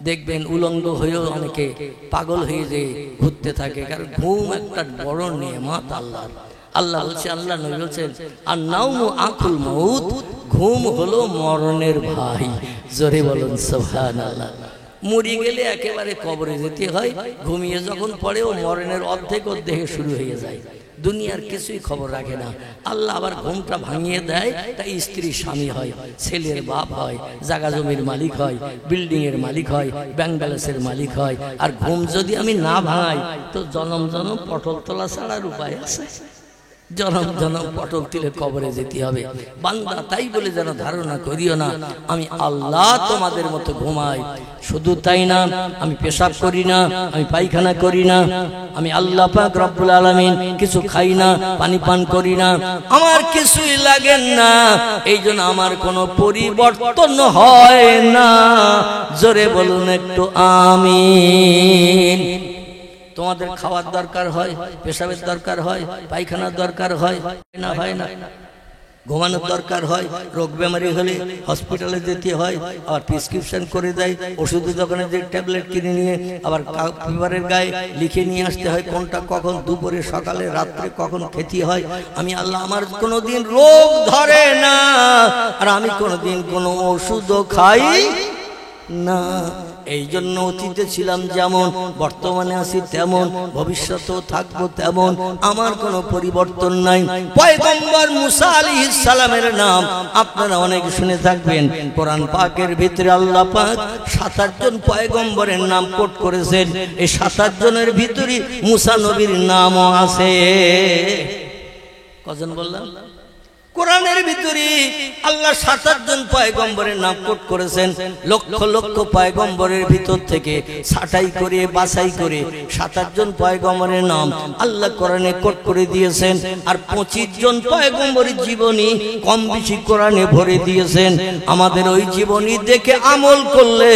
দেখবেন উলঙ্গ হয়েও অনেকে পাগল হয়ে যে ঘুরতে থাকে। কারণ ঘুম একটা বড় নেয়ামত আল্লাহ। আল্লাহ বলছে, আল্লাহ নবী বলছেন, আর নাউমু আকুল মউত, ঘুম হলো মরণের ভাই। জোরে বলুন সুবহানাল্লাহ। মরে গেলে একেবারে কবরে যেতে হয়, ঘুমিয়ে যখন পড়ে ও মরণের অর্ধেক ওর দেহে শুরু হয়ে যায়, দুনিয়ার কিছুই খবর রাখে না। আল্লাহ আবার ঘুমটা ভাঙিয়ে দেয়, তাই স্ত্রী স্বামী হয়, ছেলের বাপ হয়, জাগা জমির মালিক হয়, বিল্ডিং এর মালিক হয়, ব্যাংক ব্যালেন্সের মালিক হয়। আর ঘুম যদি আমি না ভাঙাই তো জনম জনম পটল তোলা ছাড়ার উপায় আছে? জনম জনম পটল তুলে কবরে যেতে হবে বান্দা। তাই বলে যেন ধারণা করিও না আমি আল্লাহ তোমাদের মতো ঘুমাই। শুধু তাই না, আমি পেশাব করি না, আমি পায়খানা করি না, আমি আল্লাহ পাক রব্বুল আলামিন কিছু খাই না, পানি পান করি না, আমার কিছুই লাগে না। এই জন্য আমার কোনো পরিবর্তন হয় না। জোরে বলুন একটু আমিন। তোমাদের খাওয়ার দরকার হয়, পেশাবের দরকার হয়, পায়খানার দরকার হয় না, হয় না? ঘুমানোর দরকার হয়, রোগ বেমারি হলে হসপিটালে যেতে হয়, আবার প্রেসক্রিপশন করে দেয়, ওষুধের দোকানে যে ট্যাবলেট কিনে নিয়ে আবার পেপারের গায়ে লিখে নিয়ে আসতে হয় কোনটা কখন, দুপুরে, সকালে, রাত্রে কখন খেতে হয়। আমি আল্লাহ আমার কোনোদিন রোগ ধরে না, আর আমি কোনোদিন কোনো ওষুধও খাই না। এই জন্য অতীতে ছিলাম যেমন, বর্তমানে আছি তেমন, ভবিষ্যতেও থাকবো তেমন, আমার কোনো পরিবর্তন নাই। পয়গম্বর মুসা আলাইহিস সালামের নাম আপনারা অনেক শুনে থাকবেন। কোরআন পাকের ভিতরে আল্লাহ পাক 7-8 জন পয়গম্বরের নাম কোট করেছেন। এই 7-8 জনের ভিতরে মুসা নবীর নামও আছে। কজন বললাম? কোরআনের ভিতরে আল্লাহ 7-8 জন পয়গম্বরের নাম কোট করেছেন। লক্ষ লক্ষ পয়গম্বরের ভিতর থেকে ছাঁটাই করে বাছাই করে 7-8 জন পয়গম্বরের নাম আল্লাহ কোরআনে কোট করে দিয়েছেন। আর 25 জন পয়গম্বরের জীবনী কম বেশি কোরআনে ভরে দিয়েছেন। আমাদের ওই জীবনী দেখে আমল করলে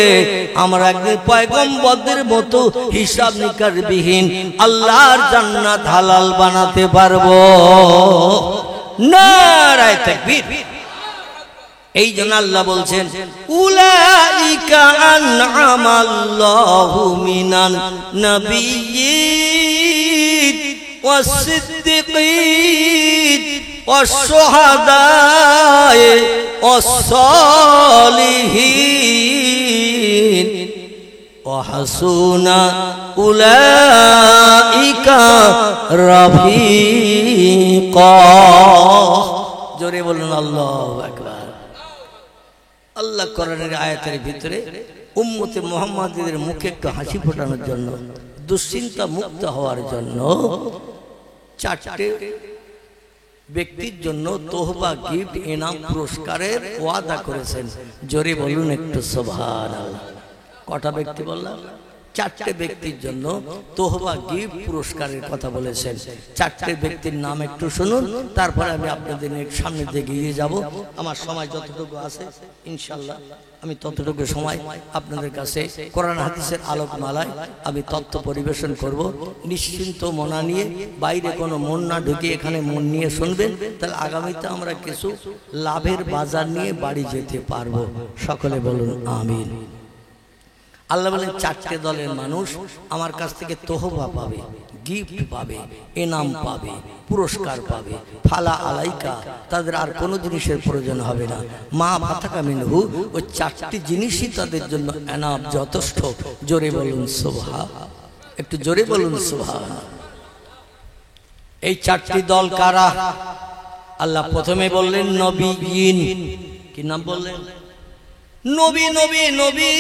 আমরা একদিন পয়গম্বরদের মতো হিসাব নিকাশ বিহীন আল্লাহর জান্নাত হালাল বানাতে পারবো। নারায়ে তাকবীর। এই জন্য আল্লাহ বলছেন, উলাইকা আনআমাল্লাহু মিনান নাবিয়্যিন ওয়াস-সিদ্দীকিন ওয়াশ-শুহাদায়ে ওয়াস-সালিহিন ওয়া হাসুনা উলাইকা রাফিকা। জোরে বলুন আল্লাহু আকবার। আল্লাহ কোরআনের আয়াতের ভিতরে উম্মতে মুহাম্মাদীদের মুখে একটু হাসি ফোটানোর জন্য, দুশ্চিন্তা মুক্ত হওয়ার জন্য 4টে ব্যক্তির জন্য তোহবা, গিফট, ইনাম, পুরস্কারের ওয়াদা করেছেন। জোরে বলুন একটু সুবহানাল্লাহ। কটা ব্যক্তি বললাম? 4টে ব্যক্তির জন্য তোহবা, গিফট, পুরস্কারের কথা বলেছেন। 4টে ব্যক্তির নাম একটু শুনুন, তারপরে আমি আপনাদের সামনে দিয়ে এগিয়ে যাব। আমার সময় যতটুকু আছে ইনশাআল্লাহ আমি ততটুকু সময় আপনাদের কাছে কোরআন হাদিসের আলোকমালায় আমি তথ্য পরিবেশন করব। নিশ্চিন্ত মনা নিয়ে, বাইরে কোনো মন না ঢুকে এখানে মন নিয়ে শুনবেন, তাহলে আগামীতে আমরা কিছু লাভের বাজার নিয়ে বাড়ি যেতে পারবো। সকলে বলুন আমিন। আল্লাহ বলেন চারটে দলের মানুষ আমার কাছ থেকে তোহবা পাবে, গিফট পাবে, এনাম পাবে, পুরস্কার পাবে। ফালা আলাইকা, তাদের আর কোনো জিনিসের প্রয়োজন হবে না। মা ফাতাকা মিনহু, ওই চারটি জিনিসই তাদের জন্য এনাম, যথেষ্ট। জোরে বলুন সুবহান, একটু জোরে বলুন সুবহান। এই চারটি দল কারা? আল্লাহ প্রথমে বললেন নবীন। কি নাম বললেন? নবী। নবী নবী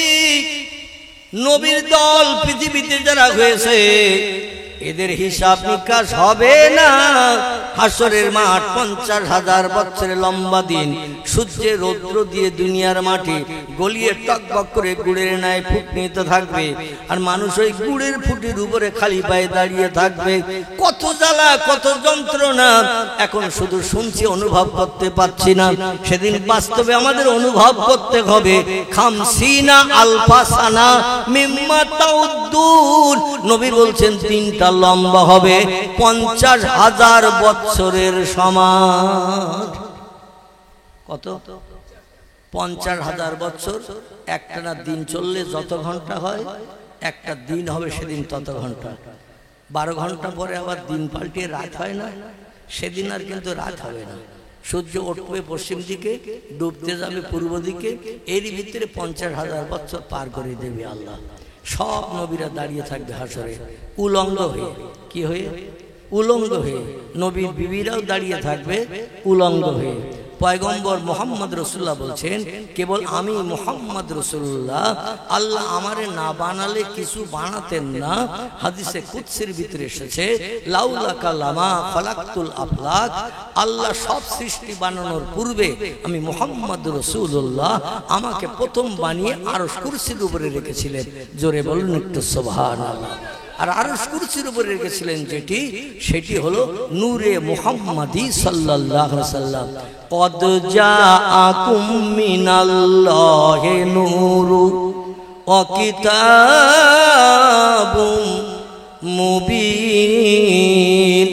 নবীর দল পৃথিবীতে যারা হয়েছে এদের হিসাব নিকাশ হবে না। হাসরের মাঠ 50,000 বছরের লম্বা দিন, সূর্যের রৌদ্র দিয়ে দুনিয়ার মাটি গলিয়ে টকবক করে গুড়ের ন্যায় ফুট নিতে থাকবে। আর মানুষ ওই গুড়ের ফুটির উপরে খালি পায়ে দাঁড়িয়ে থাকবে। কত জ্বালা, কত যন্ত্রণা, এখন শুধু শুনছি, অনুভব করতে পারছি না। সেদিন বাস্তবে আমাদের অনুভব করতে হবে। খামসিনা আলফাসানা মিম্মা তাউদ্দুন, নবী বলছেন দিনটা লম্বা হবে 50,000 বছরের সমান। কত? 50,000 বছর। একটানা দিন চললে যত ঘন্টা হয়, একটা দিন হবে সেদিন তত ঘন্টা। 12 ঘন্টা পরে আবার দিন পাল্টে রাত হয় না? সেদিন আর কিন্তু রাত হবে না। সূর্য উঠবে পশ্চিম দিকে, ডুবতে যাবে পূর্ব দিকে। এরই ভিতরে 50,000 বছর পার করে দেবে আল্লাহ। সব নবীরা দাঁড়িয়ে থাকবে হাসরে উলঙ্গ হয়ে। কি হয়ে? উলঙ্গ হয়ে। নবীর বিবিরাও দাঁড়িয়ে থাকবে উলঙ্গ হয়ে। পয়গম্বর মোহাম্মদ রাসূলুল্লাহ বলছেন, কেবল আমি মোহাম্মদ রাসূলুল্লাহ, আল্লাহ আমারে না বানালে কিছু বানাতেন না। হাদিসে কুদসির ভিতরে এসেছে, লাউলাকা লামা খালাকতুল আফলাক, আল্লাহ সব সৃষ্টি বানানোর পূর্বে আমি মোহাম্মদ রাসূলুল্লাহ, আমাকে প্রথম বানিয়ে আরশ কুরসির উপরে রেখেছিলেন। জোরে বলুন একটু সুবহানাল্লাহ। আর আরশ কুরসির উপরে রেখেছিলেন যেটি, সেটি হলো নূরে মুহাম্মাদি সাল্লাল্লাহু আলাইহি ওয়াসাল্লাম। কদ জাআকুম মিনাল্লাহি নূরু ওয়া কিতাবুম মুবিন।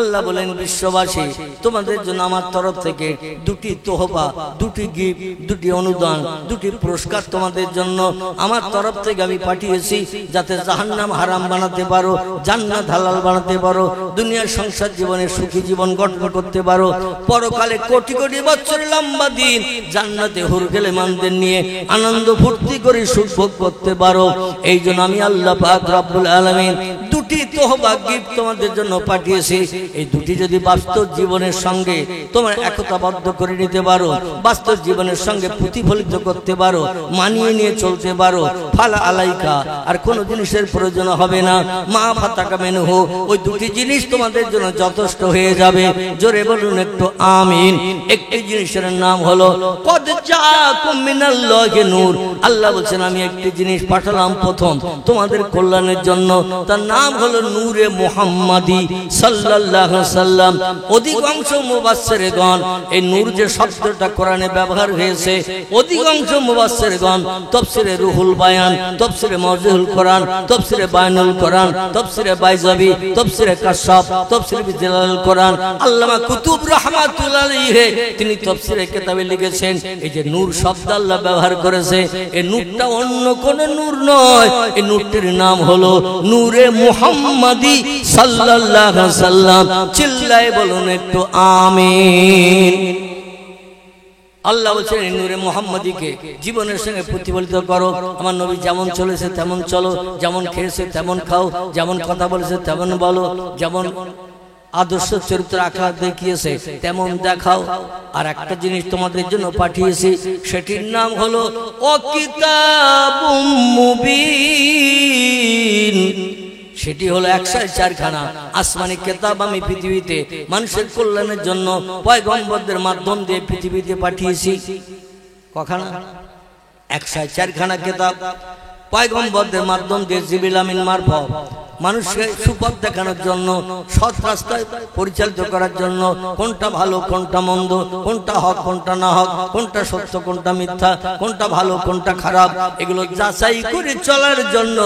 আল্লাহ বলেন, বিশ্ববাসী তোমাদের জন্য আমার তরফ থেকে দুটি তোহবা, দুটি গিফট, দুটি অনুদান, দুটি পুরস্কার তোমাদের জন্য আমার তরফ থেকে আমি পাঠিয়েছি, যাতে জাহান্নাম হারাম বানাতে পারো, জান্নাত হালাল বানাতে পারো, দুনিয়ার সংসার জীবনে সুখী জীবন গঠন করতে পারো, পরকালে কোটি কোটি বছর লম্বা দিন জান্নাতে হুর গেলে মানদের নিয়ে আনন্দ ফুর্তি করে সুখ ভোগ করতে পারো। এই জন্য আমি আল্লাহ পাক রব্বুল আলামিন দুটি তোহবা গিফট তোমাদের জন্য পাঠিয়েছি। এই দুটি যদি বাস্তব জীবনের সঙ্গে তোমার একতাবদ্ধ করে নিতে পারো, বাস্তব জীবনের সঙ্গে প্রতিফলিত করতে পারো, মানিয়ে নিয়ে চলতে পারো, ফালা আলাইকা, আর কোনো জিনিসের প্রয়োজন হবে না। মা ফাতাকা মিনহু, ওই দুটি জিনিস তোমাদের জন্য যথেষ্ট হয়ে যাবে। জোরে বলুন একটু আমিন। একটি জিনিসের নাম হলো কদ জাআকুম মিনাল্লাহি নূর। আল্লাহ বলছেন, আমি একটি জিনিস পাঠালাম প্রথম তোমাদের কল্যাণের জন্য, তার নাম হলো নূরে মুহাম্মাদি সাল্লাল্লাহু আলাইহি ওয়াসাল্লাম। অধিকাংশ মুফাসসিরগণ এই নূর যে শব্দটা কোরআনে ব্যবহার হয়েছে, অধিকাংশ মুফাসসিরগণ তাফসীরে রুহুল বায়ান, তাফসীরে মাওজুহুল কোরআন, তাফসীরে বায়ানুল কোরআন, তাফসীরে বাইজাবি, তাফসীরে কাশফ, তাফসীরে বিজালাল কোরআন, আল্লামা কুতুব রাহমাতুল্লাহ আলাইহি তিনি তাফসীরে কিতাবে লিখেছেন, এই যে নূর শব্দ আল্লাহ ব্যবহার করেছে, এই নূরটা অন্য কোন নূর নয়। এই নূরটির নাম হলো নূরে মুহাম্মাদি সাল্লাল্লাহু আলাইহি ওয়াসাল্লাম। চিল্লায়ে বলুন একটু আমিন। আল্লাহ বলছেন, এই নূরে মুহাম্মাদিকে জীবনের সঙ্গে প্রতিফলিত করো। আমার নবী যেমন চলেছে তেমন চলো, যেমন খেয়েছে তেমন খাও, যেমন কথা বলেছে তেমন বলো, যেমন আদর্শ চরিত্র আখলাক দেখিয়েছে তেমন দেখাও। আর একটা জিনিস তোমাদের জন্য পাঠিয়েছি, সেটির নাম হলো ও কিতাবুম মুবিন। সেটি হলো 104খানা আসমানি কিতাব আমি পৃথিবীতে মানুষের কল্যাণের জন্য পয়গম্বরদের মাধ্যম দিয়ে পৃথিবীতে পাঠিয়েছি। কখানা? 104খানা কিতাব পয়গম্বরদের মাধ্যম দিয়ে জিবরিল আমিন মারফত মানুষকে সুপথ দেখানোর জন্য, সৎ রাস্তায় পরিচালিত করার জন্য, কোনটা ভালো কোনটা মন্দ, কোনটা হক কোনটা না হক, কোনটা সত্য কোনটা মিথ্যা, কোনটা ভালো কোনটা খারাপ, এগুলো যাচাই করে চলার জন্য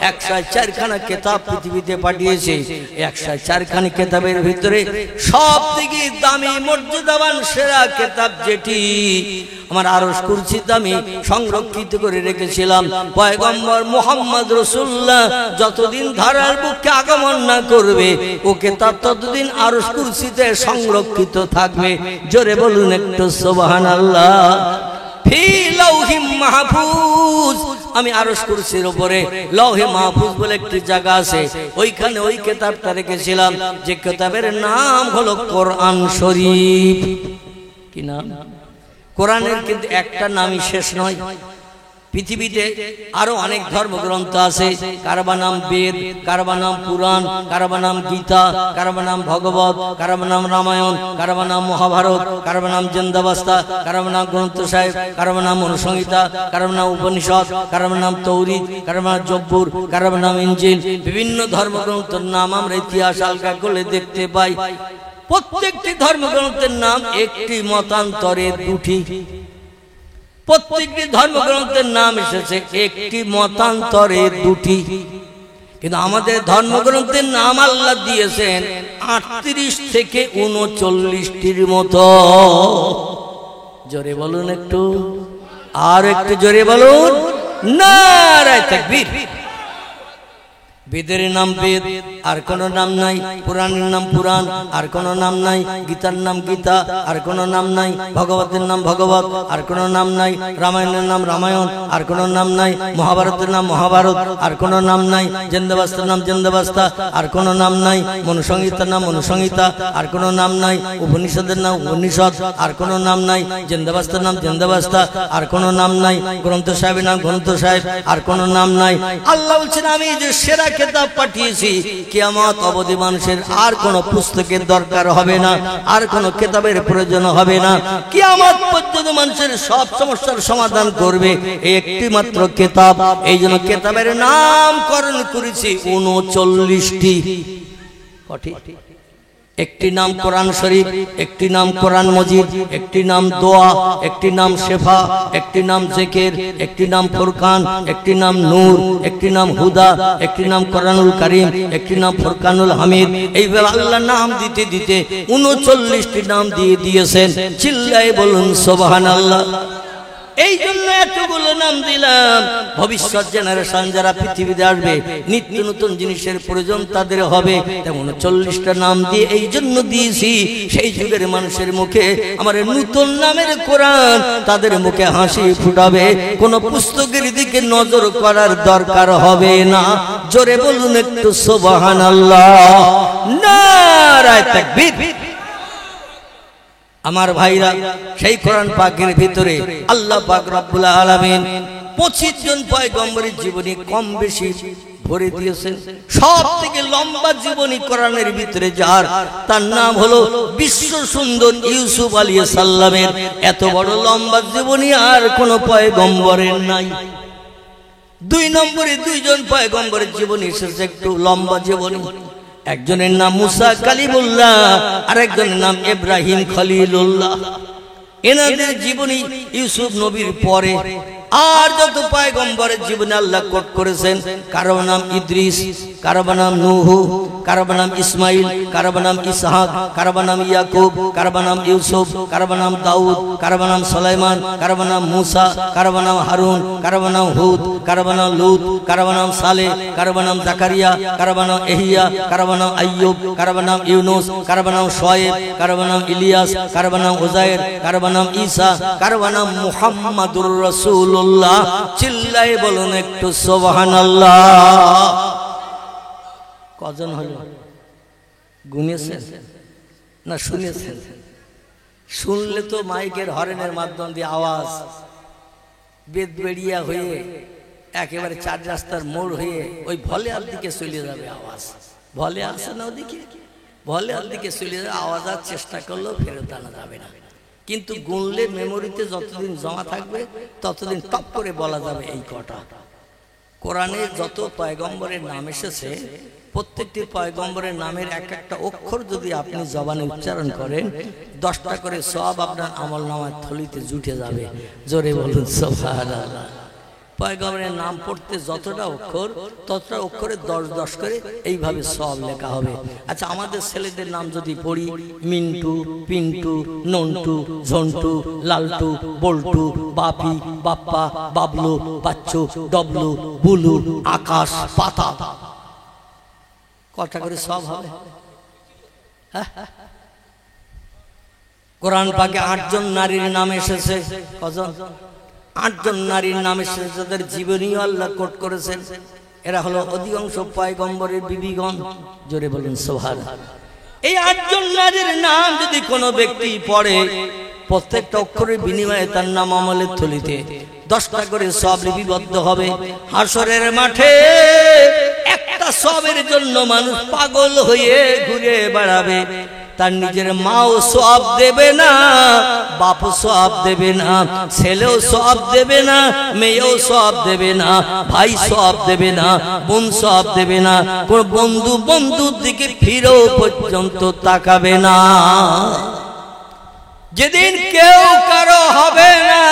104খানা কিতাব পৃথিবীতে পাঠিয়েছে। 104খানা কিতাবের ভিতরে সব থেকে দামি মর্যাদাবান সেরা কিতাব যেটি আমার আরশ কুরসিতে আমি সংরক্ষিত করে রেখেছিলাম। পয়গম্বর মুহাম্মদ রাসূলুল্লাহ যতদিন ধারার বুকে আগমন না করবে ওকে তার ততদিন আরশ কুরসিতে সংরক্ষিত থাকবে। জোরে বলুন একটু সুবহানাল্লাহ। ফি লাউহিম মাহফুজ, আমি আরশ কুরসির উপরে লৌহে মাহফুজ বলে একটি জায়গা আছে, ওইখানে ওই কিতাবটা রেখেছিলাম, যে কিতাবের নাম হলো কোরআন শরীফ। কি নাম? কোরআনের কিন্তু একটা নামই শেষ নয়। পৃথিবীতে আরো অনেক ধর্মগ্রন্থ আছে, কারবা নাম বেদ, কারবা নাম পুরাণ, কারবা নাম গীতা, কারবা নাম ভগবত, কারবা নাম রামায়ণ, কারবা নাম মহাভারত, কারবা নাম জিন্দাবাস্তা, কারবা নাম গ্রন্থ সাহেব, কারবা নাম অনুসংহিতা, কারবা নাম উপনিষদ, কারবা নাম তৌরিদ, কারবা নাম জব্বুর, কারবা নাম ইনজিল। বিভিন্ন ধর্মগ্রন্থের নাম আমরা ইতিহাস আলগা করলে দেখতে পাই। প্রত্যেকটি ধর্মগ্রন্থের নাম একটি মতান্তরে দুটি, প্রত্যেকটি ধর্মগ্রন্থের নাম এসেছে একটি মতান্তরে দুটি, কিন্তু আমাদের ধর্মগ্রন্থের নাম আল্লাহ দিয়েছেন 38 থেকে 39টির মতো। জোরে বলুন একটু, আর একটু জোরে বলুন নারায়ে তাকবীর। বেদের নাম বেদ, আর কোন নাম নাই। পুরাণের নাম পুরাণ, আর কোন নাম নাই। গীতার নাম গীতা, আর কোন নাম নাই। ভগবতের নাম ভগবত, আর কোন নাম নাই। রামায়ণের নাম রামায়ণ, আর কোন নাম নাই। মহাভারতের নাম মহাভারত, আর কোন নাম নাই। জিন্দাবাস্তার নাম জিন্দাবাস্তা, আর কোন নাম নাই। মনুসংহিতার নাম মনুসংহিতা, আর কোন নাম নাই। উপনিষদের নাম উপনিষদ, আর কোন নাম নাই। জিন্দাবাস্তার নাম জিন্দাবাস্তা, আর কোন নাম নাই। গ্রন্থ সাহেবের নাম গ্রন্থ সাহেব, আর কোন নাম নাই। আল্লাহ বলছেন আমি যে সেরা কিতাব পাঠিয়েছি, কিয়ামত অবধি মানুষের আর কোন পুস্তকের দরকার হবে না, আর কোন কিতাবের প্রয়োজন হবে না। কিয়ামত পর্যন্ত মানুষের সব সমস্যার সমাধান করবে এই একটি মাত্র কিতাব। এই জন্য কিতাবের নামকরণ করেছি 39টি। একটি নাম কোরআন শরীফ, একটি নাম কোরআন মজিদ, একটি নাম দোয়া, একটি নাম শেফা, একটি নাম জিকির, একটি নাম ফুরকান, একটি নাম নূর, একটি নাম হুদা, একটি নাম কোরআনুল কারীম, একটি নাম ফুরকানুল হামিদ। এইভাবে আল্লাহ নাম দিতে দিতে 39টি নাম দিয়ে দিয়েছেন। চিল্লায়ে বলুন সুবহানাল্লাহ। এই জন্য এতগুলো নাম দিলাম, ভবিষ্যৎ জেনারেশন যারা পৃথিবীতে আসবে নিত্য নতুন জিনিসের প্রয়োজন তাদের হবে, তেমন 40টা নাম দিয়ে এই জন্য দিয়েছি সেই যুগের মানুষের মুখে আমার নতুন নামের কোরআন তাদের মুখে হাসি ফুটাবে, কোন পুস্তকের দিকে নজর করার দরকার হবে না। জোরে বলুন একটু সুবহানাল্লাহ, নারায়ে তাকবীর। আমার ভাইরা, সেই কোরআন পাকের ভিতরে আল্লাহ পাক রব্বুল আলামিন 25 জন পয়গম্বরের জীবনী কম বেশি ভরে দিয়েছেন। সব থেকে লম্বা জীবনী কোরআনের ভিতরে যার, তার নাম হলো বিশ্ব সুন্দর ইউসুফ আলাইহিস সালামের। এত বড় লম্বা জীবনী আর কোন পয়গম্বরের নাই। 2 নম্বরে 2 জন পয়গম্বরের জীবনী এসেছে একটু লম্বা জীবনী। একজনের নাম মুসা কালিমুল্লাহ, আর একজনের নাম ইব্রাহিম খলিলুল্লাহ। এনাদের জীবনী ইউসুফ নবীর পরে আর যত পয়গম্বরের জীবনে আল্লাহ কোট করেছেন, কারো নাম ইদ্রিস, কারো নাম নূহ, কারো নাম ইসমাইল, কারো নাম ইসহাক, কারো নাম ইয়াকুব, কারো নাম ইউসুফ, কারো নাম দাউদ, কারো নাম সুলাইমান, কারো নাম মুসা, কারো নাম হারুন, কারো নাম হুদ, কারো নাম লূত, কারো নাম সালেহ, কারো নাম জাকারিয়া, কারো নাম ইহইয়া, কারো নাম আইয়ুব, কারো নাম ইউনুস, কারো নাম শুআয়ব, কারো নাম ইলিয়াস, কারো নাম উযায়ের, কারো নাম ঈসা, কারো নাম মুহাম্মাদুর রাসূলুল্লাহ। চিল্লায়ে বলুন একটু সুবহানাল্লাহ। কজন হলো গুনেছেন না শুনেছেন? শুনলে তো মাইকের হর্নের মাধ্যম দিয়ে আওয়াজ বেদ বেড়িয়া হয়ে একেবারে 4 রাস্তার মোড় হয়ে ওই ভলের দিকে চলে যাবে আওয়াজ। ভলে আসে না ওদিকে, ভলের দিকে চলে যাবে আওয়াজ। আর চেষ্টা করলেও ফেরত আনা যাবে না, কিন্তু গুনলে মেমোরিতে যতদিন জমা থাকবে ততদিন টপ করে বলা যাবে এই কটা। কোরআনে যত পয়গম্বরের নাম এসেছে প্রত্যেকটি পয়গম্বরের নামের এক একটা অক্ষর যদি আপনি জবানে উচ্চারণ করেন 10টা করে সওয়াব আপনার আমলনামার থলিতে জুটে যাবে। জোরে বলুন সুবহানাল্লাহ। পয়গম্বরের নাম পড়তে যতটা অক্ষর ততটা অক্ষরে 10 করে এইভাবে সব লেখা হবে। আচ্ছা, আমাদের ছেলেদের নাম যদি পড়ি, মিন্টু, পিন্টু, নন্টু, ঝন্টু, লালটু, বল্টু, বাপি, বাপ্পা, বাবলু, বাচ্চু, ডবলু, বুলু, আকাশ, পাতা, কটা করে সব হবে? কোরআন পাকে 8 জন নারীর নাম এসেছে। কজন? 8 জন নারীর নাম এসেছে, যাদের জীবনী আল্লাহ কোট করেছেন। এরা হলো অধিকাংশ পয়গম্বরের বিবিগণ। জোরে বলুন সুবহানাল্লাহ। এই 8 জন নারীর নাম যদি কোনো ব্যক্তি পড়ে, প্রত্যেকটা অক্ষরের বিনিময়ে তার নাম আমলের থলিতে 10টা করে সব লিপিবদ্ধ হবে। হাসরের মাঠে একটা সবের জন্য মানুষ পাগল হয়ে ঘুরে বেড়াবে। তার নিজের মাও সওয়াব দেবে না, বাপও সওয়াব দেবে না, ছেলেও সওয়াব দেবে না, মেয়েও সওয়াব দেবে না, ভাই সওয়াব দেবে না, বোন সওয়াব দেবে না, কোন বন্ধু বন্ধুর দিকে ফিরেও পর্যন্ত তাকাবে না। যেদিন কেউ কারো হবে না,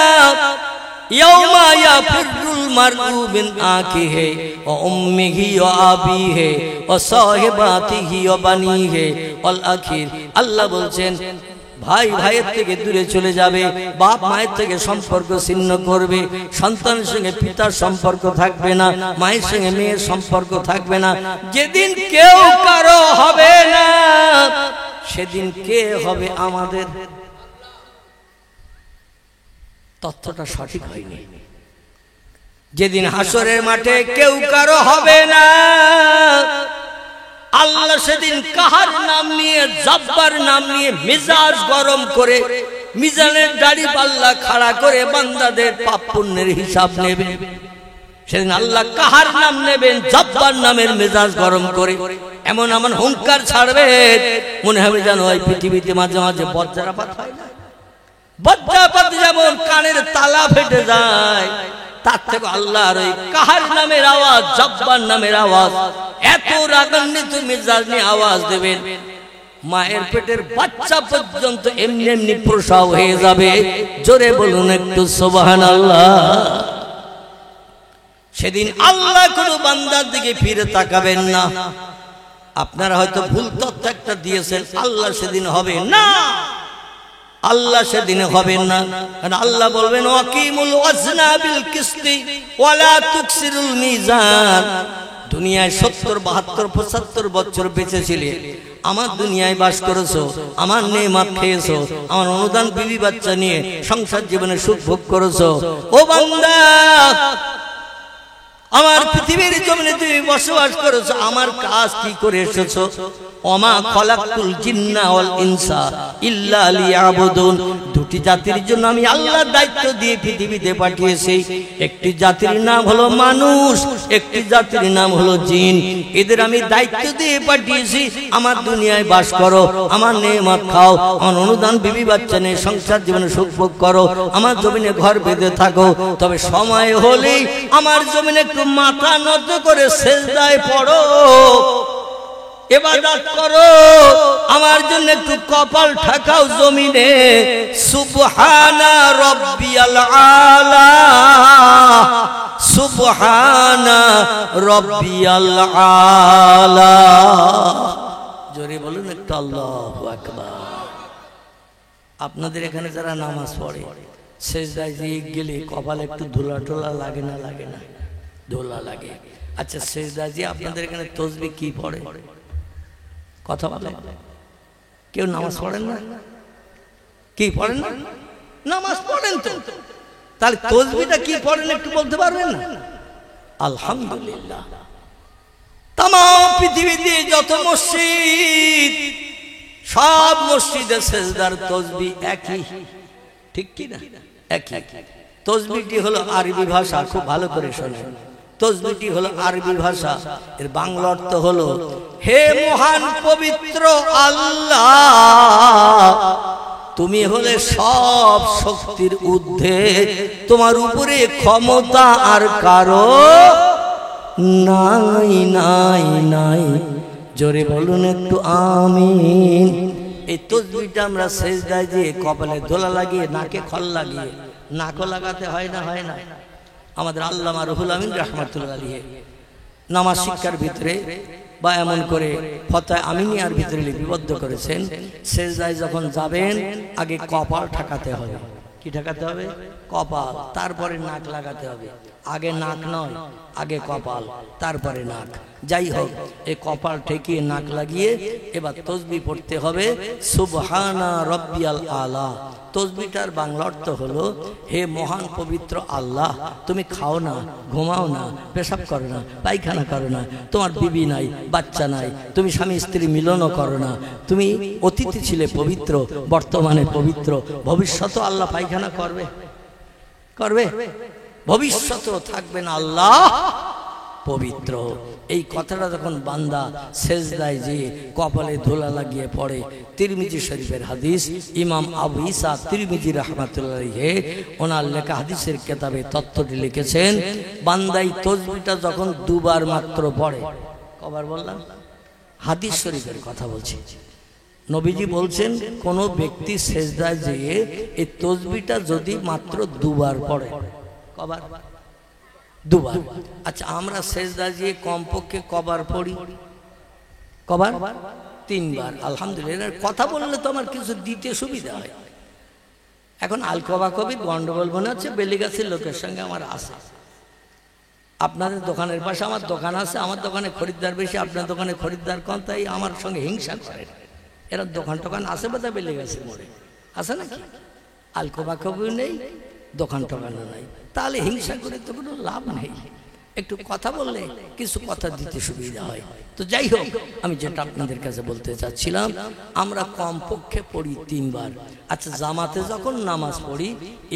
ইয়াউমা ইয়াফিরুল মারউ মিন আখিহি ওয়া উম্মিহি ওয়া আবিহি ওয়া সাহিবাতিহি ওয়া বানিহি ওয়াল আখির। আল্লাহ বলছেন, ভাই ভাইয়ের থেকে দূরে চলে যাবে, বাপ মায়ের থেকে সম্পর্ক ছিন্ন করবে, সন্তানের সঙ্গে পিতার সম্পর্ক থাকবে না, মায়ের সঙ্গে মেয়ের সম্পর্ক থাকবে না। যেদিন কেউ কারো হবে না, সেদিন কে হবে আমাদের? তথ্যটা সঠিক হয়নি। যেদিন হাসরের মাঠে কেউ কারো হবে না, আল্লাহ সেদিন কাহার নাম নিয়ে, জব্বার নাম নিয়ে মেজাজ গরম করে মিজানের দাড়ি পাল্লা খাড়া করে বান্দাদের পাপ পুণ্যের হিসাব নেবে। সেদিন আল্লাহ কাহার নাম নেবেন? জব্বার নামের মেজাজ গরম করে এমন এমন হুঙ্কার ছাড়বে, মনে হবে যেন ওই পৃথিবীতে মাঝে মাঝে বজ্রাপাত হয় না? বজ্রাপাত যেমন কানের তালা ফেটে যায়, তার থেকে আল্লাহর ওই কাহার নামের আওয়াজ, জব্বার নামের আওয়াজ এত রাগান্বিত মেজাজ নিয়ে আওয়াজ দেবেন, মায়ের পেটের বাচ্চা পর্যন্ত এমনি এমনি প্রসব হয়ে যাবে। জোরে বলুন একটু সুবহানাল্লাহ। সেদিন আল্লাহ কোনো বান্দার দিকে ফিরে তাকাবেন না। আপনারা হয়তো ভুল তথ্য একটা দিয়েছেন, আল্লাহ সেদিন হবে না, আল্লাহ সেদিনে হবেন না। আল্লাহ বলবেন, ওয়াকিমুল ওয়াজনা বিল কিসতি ওয়ালা তুকসিরুল মিজান। দুনিয়ায় 70, 72, 75 বছর বেঁচে ছিলে, আমার দুনিয়ায় বাস করেছো, আমার নেয়ামত খেয়েছো, আমার অনুদান বিবি বাচ্চা নিয়ে সংসার জীবনে সুখ ভোগ করেছো। ও বান্দা, আমার পৃথিবীর জমিনে তুমি বসবাস করেছো, আমার কাজ কি করে এসেছো? ওমা খলাকতুল জিন্না ওয়াল ইনসা ইল্লা লিয়াবুদুন। দুটি জাতির জন্য আমি আল্লাহ দায়িত্ব দিয়ে পৃথিবীতে পাঠিয়েছি। একটি জাতির নাম হলো মানুষ, একটি জাতির নাম হলো জিন। এদের আমি দায়িত্ব দিয়ে পাঠিয়েছি, আমার দুনিয়ায় বাস করো, আমার নেয়ামত খাও, আমার অনুদান বিবি বাচ্চা নিয়ে সংসার জীবনে সুখ ভোগ করো, আমার জমিনে ঘর বেঁধে থাকো। তবে সময় হলেই আমার জমিনে একটু মাথা নত করে সেজদায় পড়ো, ইবাদত করো, আমার জন্য একটু কপাল ঠাকাও জমিনে। সুবহানা রাব্বিয়াল আলা, সুবহানা রাব্বিয়াল আলা। জোরে বলুন একটু আল্লাহু আকবার। আপনাদের এখানে যারা নামাজ পড়ে, সেজদায় গেলে কপালে একটু ধুলা টোলা লাগে না? লাগে না? ধুলা লাগে। আচ্ছা, সেজদায় আপনাদের এখানে তাসবিহ কি পড়ে? কথা বলে কেউ নামাজ পড়েন না? কি পড়েন না? নামাজ পড়েন তো, তাহলে তাসবিহটা কি পড়েন একটু বলতে পারবেন না? আলহামদুলিল্লাহ, তাম পৃথিবীতে যত মসজিদ, সব মসজিদে সেজদার তাসবিহ একই, ঠিক কি না? একই। তাসবিহটি হলো আরবি ভাষা, খুব ভালো করে শোনেন। তাসবিহটি হলো আরবি ভাষা, এর বাংলা অর্থ হলো, হে মহান পবিত্র আল্লাহ, তুমি হলে সব শক্তির ঊর্ধ্বে, তোমার উপরে ক্ষমতা আর কারো নাই নাই নাই। জোরে বলুন একটু আমিন। এই তাসবিহটা আমরা সেজদায় দিয়ে কপালে দোলা লাগিয়ে, নাকে খল লাগিয়ে, নাকও লাগাতে হয় না? হয় না? আমাদের আল্লামা রুহুল আমিন রাহমাতুল্লাহ আলাইহি নামাজ শিক্ষার ভিতরে বা এমন করে ফতোয়া আমিনিয়ার ভিতরে লিপিবদ্ধ করেছেন, সেজদায় যখন যাবেন আগে কপাল ঠেকাতে হবে। কি ঠেকাতে হবে? কপাল, তারপরে নাক লাগাতে হবে। আগে নাক নয়, আগে কপাল, তারপরে নাক। যাই হোক, এই কপাল ঠেকিয়ে নাক লাগিয়ে এবার তসবিহ পড়তে হবে সুবহানা রাব্বিয়াল আলা। তসবিহটার বাংলা অর্থ হলো, হে মহান পবিত্র আল্লাহ, তুমি খাও না, ঘুমাও না, পেশাব করো না, পায়খানা করো না, তোমার বিবি নাই, বাচ্চা নাই, তুমি স্বামী স্ত্রী মিলনও করো না, তুমি অতীতে ছিলে পবিত্র, বর্তমানে পবিত্র, ভবিষ্যতেও আল্লাহ পায়খানা করবে, করবে, ভবিষ্যতেও থাকবেন আল্লাহ পবিত্র। এই কথাটা যখন বান্দা সেজদায় যে কপালে ধুলা লাগিয়ে পড়ে, তিরমিজি শরীফের হাদিস, ইমাম আবু ঈসা তিরমিজি রাহমাতুল্লাহ আলাইহি ওনার লেখা হাদিসের কিতাবে তথ্যটি লিখেছেন, বান্দাই তাসবিহটা যখন দুবার মাত্র পড়ে, কবার বললাম? হাদিস শরীফের কথা বলছি। নবীজি বলছেন, কোন ব্যক্তি সেজদায় যেয়ে এই তাসবিহটা যদি মাত্র দুবার পড়ে, কবার? দুবার। আচ্ছা, আমরা সেজদায় যেয়ে কমপক্ষে কবার পড়ি? কবার? তিনবার। আলহামদুলিল্লাহ। কথা বললে তো আমার কিছু দিতে সুবিধা হয়। এখন আলকবা কবির গন্ডগোল মনে হচ্ছে, বেলিগাছির লোকের সঙ্গে আমার আছে। আপনাদের দোকানের পাশে আমার দোকান আছে, আমার দোকানে খরিদ্দার বেশি, আপনার দোকানে খরিদ্দার কম, তাই আমার সঙ্গে হিংসা করে। এরা দোকান টোকান আছে বোধহয় বেলিগাছির মোড়ে, আছে নাকি? আলকবা কবিও নেই, দোকান টোকানও নাই, তাহলে হিংসা করে তো কোনো লাভ নেই। একটু কথা বললে কিছু কথা দিতে সুবিধা হয়। তো যাই হোক, আমি যেটা আপনাদের কাছে বলতে চাচ্ছিলাম, আমরা কমপক্ষে পড়ি তিনবার। আচ্ছা, জামাতে যখন নামাজ পড়ি,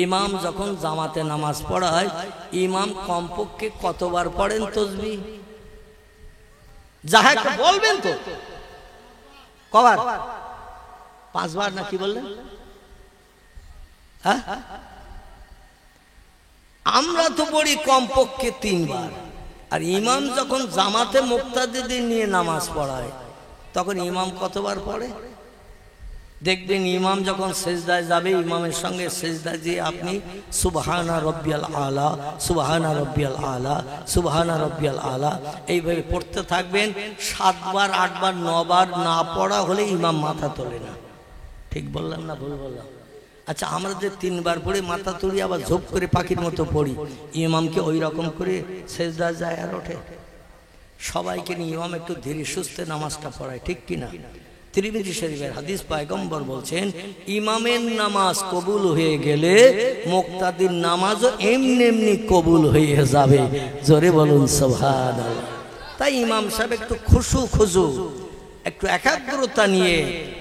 ইমাম যখন জামাতে নামাজ পড়ায়, ইমাম কমপক্ষে কতবার পড়েন তাসবিহ? যাহা বলবেন তো, কবার? 5 বার না কি বললেন? হ্যাঁ, আমরা তো পড়ি কমপক্ষে 3 বার। আর ইমাম যখন জামাতে মুক্তাদিদের নিয়ে নামাজ পড়ায়, তখন ইমাম কতবার পড়ে? দেখবেন ইমাম যখন সেজদায় যাবে, ইমামের সঙ্গে সেজদায় যে আপনি সুবহানা রাব্বিয়াল আলা, সুবহানা রাব্বিয়াল আলা, সুবহানা রাব্বিয়াল আলা এইভাবে পড়তে থাকবেন। 7 বার, 8 বার, 9 বার না পড়া হলে ইমাম মাথা তোলে না। ঠিক বললাম না ভুল বললাম? আচ্ছা, আমরা যে 3 বার পড়ে মাথা তুলি, আবার ঝোপ করে পাখির মতো পড়ি, ইমামকে ওই রকম করে সেজদায় যায় আর ওঠে? সবাইকে নিয়ে ইমাম একটু ধীরে সুস্থে নামাজটা পড়ায়, ঠিক কিনা? তিরমিজি শরীফের হাদিস, পয়গম্বর বলছেন, ইমামের নামাজ কবুল হয়ে গেলে মুক্তাদির নামাজও এমনি এমনি কবুল হয়ে যাবে। জোরে বলুন সুবহানাল্লাহ। তাই ইমাম সাহেব একটু খুশু, একটু একাগ্রতা নিয়ে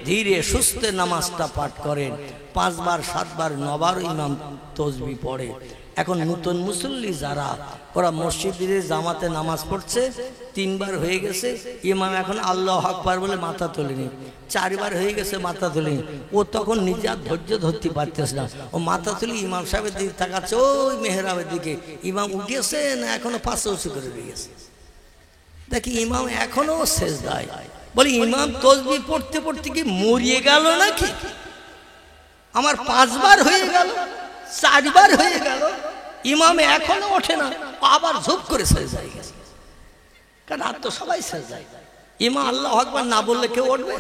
ধীরে সুস্থে নামাজটা পাঠ করেন। 5 বার, 7 বার, 9 বার ইমাম তাসবিহ পড়ে। এখন নতুন মুসল্লি যারা, ওরা মসজিদে জামাতে নামাজ পড়ছে, 3 বার হয়ে গেছে, ইমাম এখন আল্লাহু আকবার বলে মাথা তোলেনি, 4 বার হয়ে গেছে মাথা তোলেনি, ও তখন নিজে আর ধৈর্য ধরতে পারতেছে না, ও মাথা তুলে ইমাম সাহেবের দিকে তাকাচ্ছে, ওই মেহরাবের দিকে। ইমাম উঠেছে না এখনো পাশে উঁচু করে দিয়েছে, দেখি ইমাম এখনো সেজদায়। বলি, ইমাম তাসবিহ পড়তে পড়তে কি মরিয়ে গেল নাকি? আমার 5 বার হয়ে গেল, 4 বার হয়ে গেল, ইমাম এখনো ওঠে না, আবার ঝুপ করে সেজদায় গেছে। কারণ আর তো সবাই সেজদায়, ইমাম আল্লাহু আকবার না বললে কেউ উঠবে?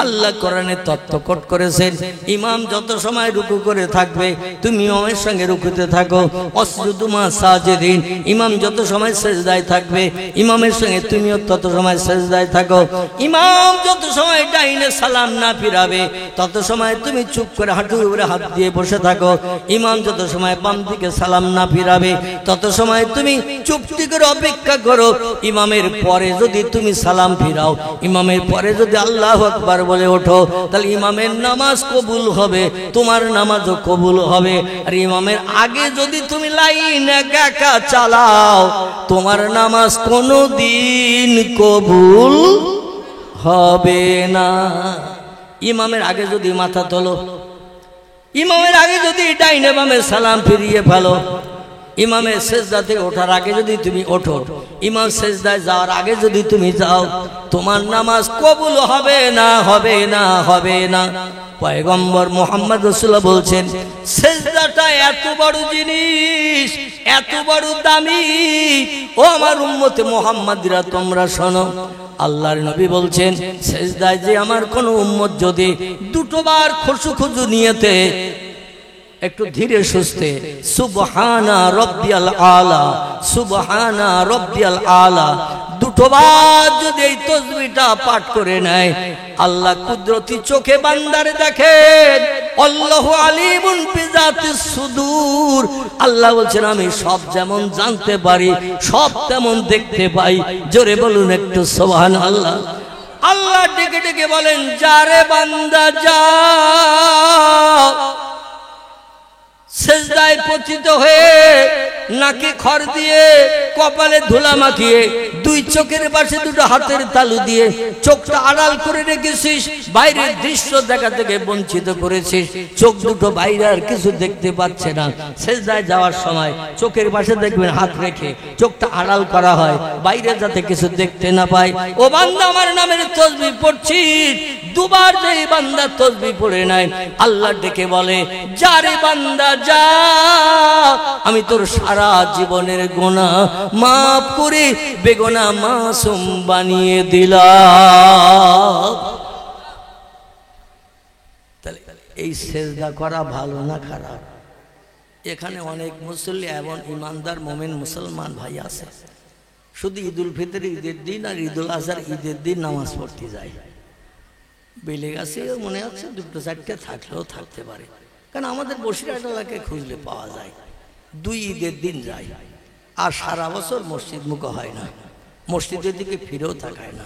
আল্লাহ কোরআনে তথ্যকট করেছেন, ইমাম যত সময় রুকু করে থাকবে তুমি ইমামের সঙ্গে রুকুতে থাকো। ওয়াসজুদু মা সাজিদিন, ইমাম যত সময় সেজদায় থাকবে ইমামের সঙ্গে তুমিও তত সময় সেজদায় থাকো। ইমাম যত সময় ডাইনে সালাম না ফিরাবে তত সময় তুমি চুপ করে হাঁটুর উপরে হাত দিয়ে বসে থাকো। ইমাম যত সময় বাম দিকে সালাম না ফিরাবে তত সময় তুমি চুপটি করে অপেক্ষা করো। ইমামের পরে যদি তুমি সালাম ফিরাও, ইমামের পরে যদি আল্লাহু আকবার বলে ওঠো, তাহলে ইমামের নামাজ কবুল হবে, তোমার নামাজও কবুল হবে। আর ইমামের আগে যদি তুমি লাইন একা চালাও, তোমার নামাজ কোনোদিন কবুল হবে না। ইমামের আগে যদি মাথা তোলো, ইমামের আগে যদি ডাইনে বামে সালাম ফিরিয়ে ফেলো, ইমামের সেজদা থেকে ওঠার আগে যদি তুমি ওঠো, ইমাম সেজদায় যাওয়ার আগে যদি তুমি যাও, তোমার নামাজ কবুল হবে না, হবে না, হবে না। পয়গম্বর মুহাম্মদ রাসূলুল্লাহ বলছেন, সেজদাটা এত বড় জিনিস, এত বড় দামি। ও আমার উম্মতে মুহাম্মাদিরা, তোমরা শোনো, আল্লাহর নবী বলছেন, সেজদায় যে আমার কোন উম্মত যদি দুটোবার খুশু নিয়েতে, একটু ধীরে সুস্থে সুবহানা রব্বিয়াল আলা, সুবহানা রব্বিয়াল আলা দুটোবার যদি এই তাসবিহটা পাঠ করে নেয়, আল্লাহ কুদরতি চোখে বান্দারে দেখেন। আল্লাহু আলিমুন বিযাতিস সুদূর। আল্লাহ বলছেন, আমি সব যেমন জানতে পারি, সব তেমন দেখতে পাই। জোরে বলুন একটু সুবহানাল্লাহ। আল্লাহ ডেকে ডেকে বলেন, যারে বান্দা যা, সেজদায় পতিত হয়ে নাকে খড় দিয়ে, কপালে ধুলা মাখিয়ে, দুই চোখের পাশে দুটো হাতের তালু দিয়ে চোখটা আড়াল করে রেখেছিস, বাইরের দৃশ্য দেখা থেকে বঞ্চিত করেছিস, চোখ দুটো বাইরে আর কিছু দেখতে পাচ্ছে না। সেজদায় যাওয়ার সময় চোখের পাশে দেখবেন হাত রেখে চোখটা আড়াল করা হয়, বাইরে যাতে কিছু দেখতে না পায়। ও বান্দা, আমার নামের তাসবিহ পড়ছিস, দুবার যে বান্দা তাসবিহ পড়ে নাই, আল্লাহ ডেকে বলে, যারে বান্দা যা, আমি তোর সারা জীবনের গুনাহ মাফ করে বেগুনাহ মাসুম বানিয়ে দিলাম। তাহলে এই সেজদা করা ভালো না খারাপ? এখানে অনেক মুসল্লি এবং ইমানদার মোমেন মুসলমান ভাই আছে, শুধু ঈদুল ফিতর ঈদের দিন আর ঈদুল আজহার ঈদের দিন নামাজ পড়তে যায়। বেলে গেছে মনে হচ্ছে দুটো চারটে থাকলেও থাকতে পারে, কারণ আমাদের বসিরহাট এলাকায় খুঁজলে পাওয়া যায়, দুই ঈদের দিন যায় আর সারা বছর মসজিদ মুখ হয় না, মসজিদের দিকে ফিরেও তাকায় না।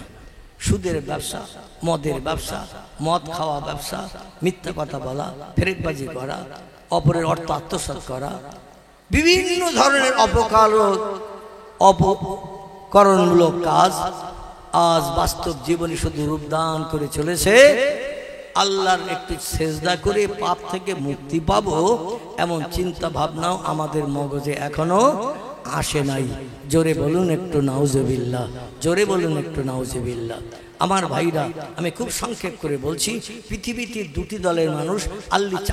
সুদের ব্যবসা, মদের ব্যবসা, মদ খাওয়া ব্যবসা, মিথ্যা কথা বলা, ফেরেকবাজি করা, অপরের অর্থ আত্মসাৎ করা, বিভিন্ন ধরনের অপকরণমূলক কাজ আজ বাস্তব জীবনে শুধু রূপদান করে চলেছে। আল্লাহর একটু সেজদা করে পাপ থেকে মুক্তি পাবো এমন চিন্তা ভাবনাও আমাদের মগজে এখনো আসে নাই। জোরে বলুন একটু নাউজুবিল্লাহ, জোরে বলুন একটু নাউজুবিল্লাহ। আমার ভাইরা, আমি খুব সংক্ষেপ করে বলছি, পৃথিবীতে দুটি দলের মানুষ,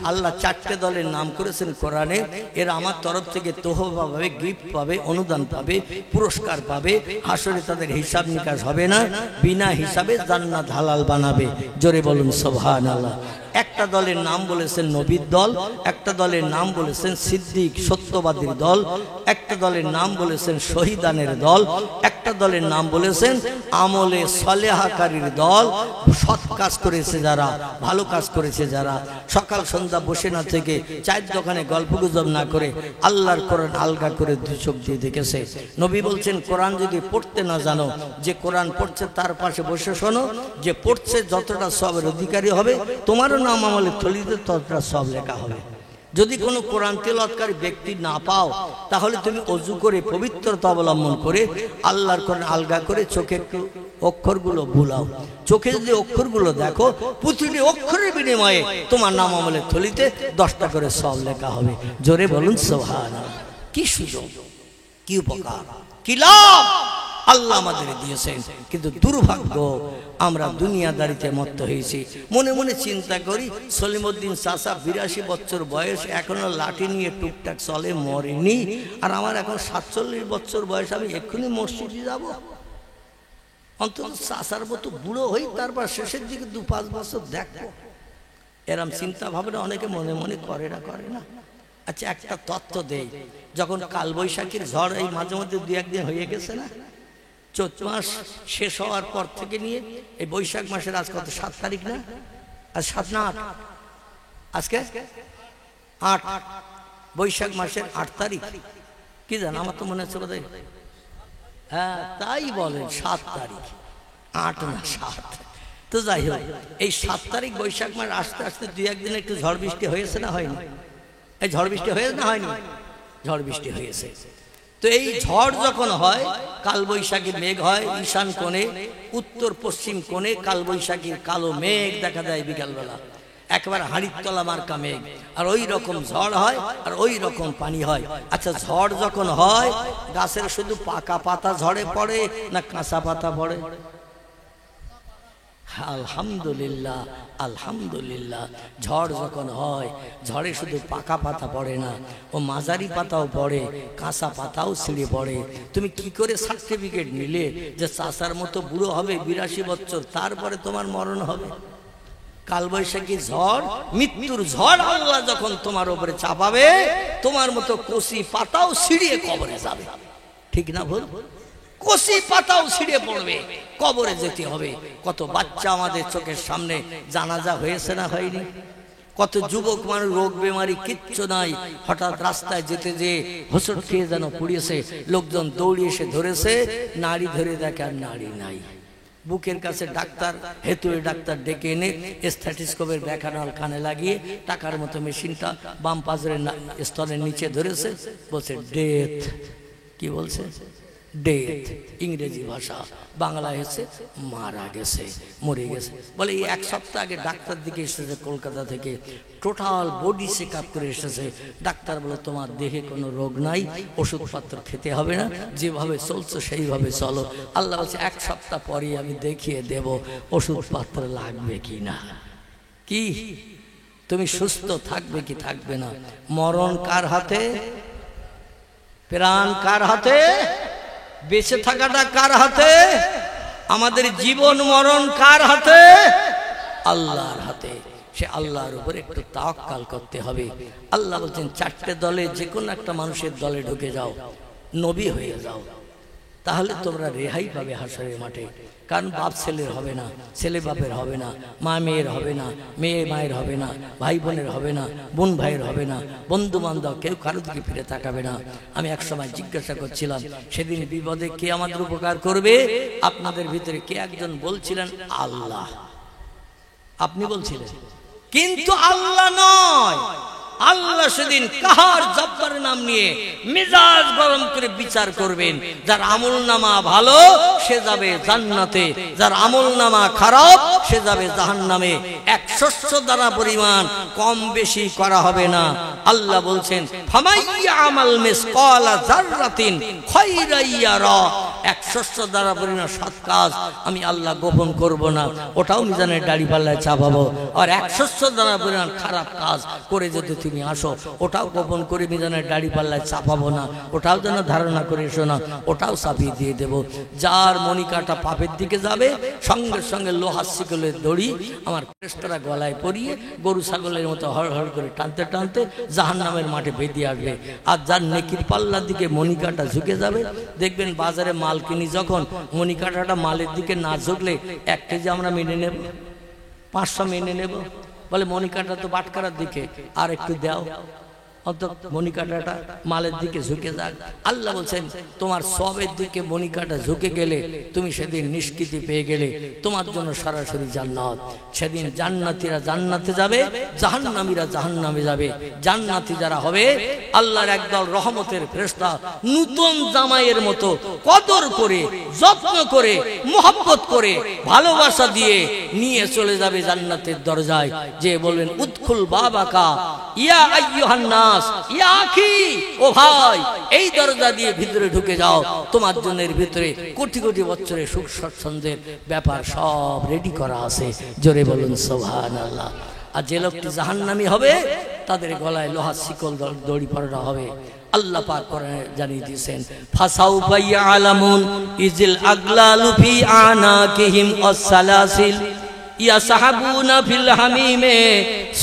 আল্লাহ চারটে দলের নাম করেছেন কোরআনে। এরা আমার তরফ থেকে তোহফা পাবে, গিফট পাবে, অনুদান পাবে, পুরস্কার পাবে। হাসরে তাদের হিসাব নিকাশ হবে না, বিনা হিসাবে জান্নাত হালাল বানাবে। জোরে বলুন সুবহানাল্লাহ। একটা দলের নাম বলেছেন নবীর দল, একটা দলের নাম বলেছেন সিদ্দিক সত্যবাদীর দল, একটা দলের নাম বলেছেন শহীদানের দল, একটা দলের নাম বলেছেন আমলে সলেহাকারীর দল। সৎ কাজ করেছে যারা, ভালো কাজ করেছে যারা, সকাল সন্ধ্যা বসে না থেকে, চায়ের দোকানে গল্প গুজব না করে আল্লাহর কোরআন আলগা করে দুই চোখ দিয়ে দেখেছে। নবী বলছেন, কোরআন যদি পড়তে না জানো, যে কোরআন পড়ছে তার পাশে বসে শোনো, যে পড়ছে যতটা সবের অধিকারী হবে, তোমারও নাম আমলে থলিতে ততটা সব লেখা হবে। যদি কোনো কোরআন তেলাওয়াতকারী ব্যক্তি না পাও, তাহলে তুমি ওযু করে পবিত্রতা অবলম্বন করে আল্লাহর কোরআন আলগা করে চোখে একটু অক্ষরগুলো বুলাও। চোখে যদি অক্ষরগুলো দেখো, প্রতিটি অক্ষরের বিনিময়ে তোমার নাম আমলে থলিতে 10টা করে সব লেখা হবে। জোরে বলুন সুবহানাল্লাহ। কি সুযোগ, কি উপকার, কি লাভ আল্লাহ আমাদের দিয়েছেন। কিন্তু দুর্ভাগ্য, আমরা দুনিয়াদারিতে মত্ত হয়েছি। মনে মনে চিন্তা করি, সলিমউদ্দিন চাচা 82 বছর বয়স, এখনো লাঠি নিয়ে টুকটাক চলে, মরেনি। আর আমার এখন 47 বছর বয়স, আমি এক্ষুনি মসজিদে যাব? অন্তত চাচার মতো বুড়ো হই, তারপর শেষের দিকে 2-5 বছর দেখবো। এরম চিন্তা ভাবনা অনেকে মনে মনে করে না। আচ্ছা, একটা তত্ত্ব দেই। যখন কালবৈশাখীর ঝড় এই মাঝে মধ্যে 2-1 দিন হয়ে গেছে না, চৈত্র মাস শেষ হওয়ার পর থেকে নিয়ে এই বৈশাখ মাসের আজ কত, 7 তারিখ না? আজ 7 না 8? আজকে 8, বৈশাখ মাসের 8 তারিখ। কি জান, আমার তো মনে হচ্ছে বোধহয়, হ্যাঁ তাই বলেন, 7 তারিখ, 8 না 7। তো যাই হোক, এই 7 তারিখ বৈশাখ মাস আসতে আসতে 2-1 দিন একটু ঝড় বৃষ্টি হয়েছে না হয়নি? এই ঝড় বৃষ্টি হয়েছে না হয়নি? ঝড় বৃষ্টি হয়েছে। তো এই ঝড় যখন হয়, কালবৈশাখী মেঘ হয় ঈশান কোণে, উত্তর পশ্চিম কোণে কালবৈশাখীর কালো মেঘ দেখা যায় বিকালবেলা। একবার হাঁড়ির তলা মার্কা মেঘ, আর ওই রকম ঝড় হয় আর ওই রকম পানি হয়। আচ্ছা, ঝড় যখন হয় গাছের শুধু পাকা পাতা ঝড়ে পড়ে না কাঁচা পাতা পড়ে? আলহামদুলিল্লাহ, আলহামদুলিল্লাহ। ঝড় যখন হয় ঝড়ে শুধু পাকা পাতা পড়ে না, ও মাঝারি পাতাও পড়ে, কাঁচা পাতাও ছিঁড়ে পড়ে। তুমি কি করে সার্টিফিকেট নিলে যে চাষার মতো বুড়ো হবে 82 বছর, তারপরে তোমার মরণ হবে? কালবৈশাখী ঝড়, মৃত্যুর ঝড় আল্লাহ যখন তোমার উপরে চাপাবে, তোমার মতো কচি পাতাও ছিঁড়িয়ে কবরে যাবে। ঠিক না ভুল? কচি পাতাও ছিঁড়ে পড়বে, কবরে যেতে হবে। কত বাচ্চা আমাদের চোখের সামনে জানাজা হয়েছে না হয়নি? কত যুবক মানুষ রোগ বেমারি কিচ্ছু নাই, হঠাৎ রাস্তায় যেতে যে হোঁচট খেয়ে যেন পড়িয়েছে, লোকজন দৌড়িয়ে এসে ধরেছে, নাড়ি ধরে দেখে আর নাড়ি নাই। বুকের কাছে ডাক্তার, হেতুয়ে ডাক্তার ডেকে এনে স্ট্যাথোস্কোপের ব্যাখানাল কানে লাগিয়ে টাকার মতো মেশিনটা বাম পাজরের স্তনের নিচে ধরেছে, বলছে ডেথ। কি বলছে? ডেথ। ইংরেজি ভাষা, বাংলায় হচ্ছে মারা গেছে, মরে গেছে। বলে এই 1 সপ্তাহ আগে ডাক্তার দিকে এসেছে কলকাতা থেকে, টোটাল বডি চেক আপ করে এসেছে। ডাক্তার বলে তোমার দেহে কোনো রোগ নাই, ওষুধপত্র খেতে হবে না, যেভাবে চলছো সেইভাবে চলো। আল্লাহ বলছে 1 সপ্তাহ পরে আমি দেখিয়ে দেব ওষুধপত্র লাগবে কি না। কি তুমি সুস্থ থাকবে কি থাকবে না? মরণ কার হাতে? প্রাণ কার হাতে? বেঁচে থাকাটা কার হাতে? আমাদের জীবন মরণ কার হাতে? আল্লাহর হাতে। সে আল্লাহর উপরে একটু তাওয়াক্কাল করতে হবে। আল্লাহ বলছেন 4টে দলে যে কোনো একটা মানুষের দলে ঢুকে যাও, নবী হয়ে যাও, তাহলে তোমরা রেহাই পাবে হাসরের মাঠে। কারণ বাপ ছেলের হবে না, ছেলে বাপের হবে না, মা মেয়ের হবে না, মেয়ে মায়ের হবে না, ভাই বোনের হবে না, বোন ভাইয়ের হবে না, বন্ধু বান্ধব কেউ কারো দিকে ফিরে তাকাবে না। আমি এক সময় জিজ্ঞাসা করছিলাম, সেদিন বিপদে কে আমাদের উপকার করবে? আপনাদের ভিতরে কে একজন বলছিলেন আল্লাহ। আপনি বলছিলেন, কিন্তু আল্লাহ নয়। আল্লাহ সেদিন কাহার জব্বারের নাম নিয়ে মেজাজ গরম করে বিচার করবেন। যার আমল নামা ভালো সে যাবে জান্নাতে, যার আমল নামা খারাপ সে যাবে জাহান্নামে। 100 দানা পরিমাণ কম বেশি করা হবে না। আল্লাহ বলছেন ফামাইয়া আমাল মিসকালা যাররাতিন খায়রান ইয়ারা। 100 দানা পরিমাণ সৎ কাজ আমি আল্লাহ গোপন করব না, ওটাও মিজানের দাড়ি পাল্লায় চাপাবো। আর 100 দানা পরিমাণ খারাপ কাজ করে যদি তুমি আসো, ওটাও গোপন করে মিজানের দাড়ি পাল্লায় চাপাবো না, ওটাও যেন ধারণা করে এসো না, ওটাও চাপিয়ে দিয়ে দেব। যার মনিকাটা পাপের দিকে যাবে, সঙ্গে সঙ্গে লোহার শিকলের দড়ি আমার ফেরেশতারা গলায় পরিয়ে গরু ছাগলের মতো হড় হড় করে টানতে টানতে জাহান্নামের মাঠে বেঁধে আসবে। আর যার নেকির পাল্লার দিকে মনিকাটা ঝুঁকে যাবে, দেখবেন বাজারে মাল কিনি যখন মনিকাটাটা মালের দিকে না ঝুঁকলে 1 কেজি আমরা মেনে নেব, 500 মেনে নেব। বলে মনিকাটা তো বাটকারার দিকে, আর একটু দাও, অত মনিকাটাটা মালের দিকে ঝুঁকে যাক। আল্লাহ বলছেন তোমার সবের দিকে মনিকাটা ঝুঁকে গেলে তুমি সেদিন নিষ্কৃতি পেয়ে গেলে, তোমার জন্য সরাসরি জান্নাত। সেদিন জান্নাতীরা জান্নাতে যাবে, জাহান্নামীরা জাহান্নামে যাবে। জান্নাতি যারা হবে আল্লাহর একদল রহমতের ফেরেশতা নতুন জামাইয়ের মতো কদর করে, যত্ন করে, মোহাব্বত করে, ভালোবাসা দিয়ে নিয়ে চলে যাবে জান্নাতের দরজায়। যে বলবেন উদখুল বাবাকা ইয়া আইয়ুহান নাস, ইয়া আখি, ও ভাই এই দরজা দিয়ে ভিতরে ঢুকে যাও, তোমার জন্য এর ভিতরে কোটি কোটি বছরের সুখ স্বাচ্ছন্দ্যের ব্যাপার সব রেডি করা আছে। জোরে বলুন সুবহানাল্লাহ। আর যে লোকটি জাহান্নামী হবে তাদের গলায় লোহার শিকল দড়ি পরানো হবে। আল্লাহ পাক কোরআনে জানিয়ে দিয়েছেন ফাসাউফা ইয়ালামুন ইজিল আগলালু ফি আনাকিহিম ওয়াসসালাসিল ইয়াসহাবুনা ফিল হামিমে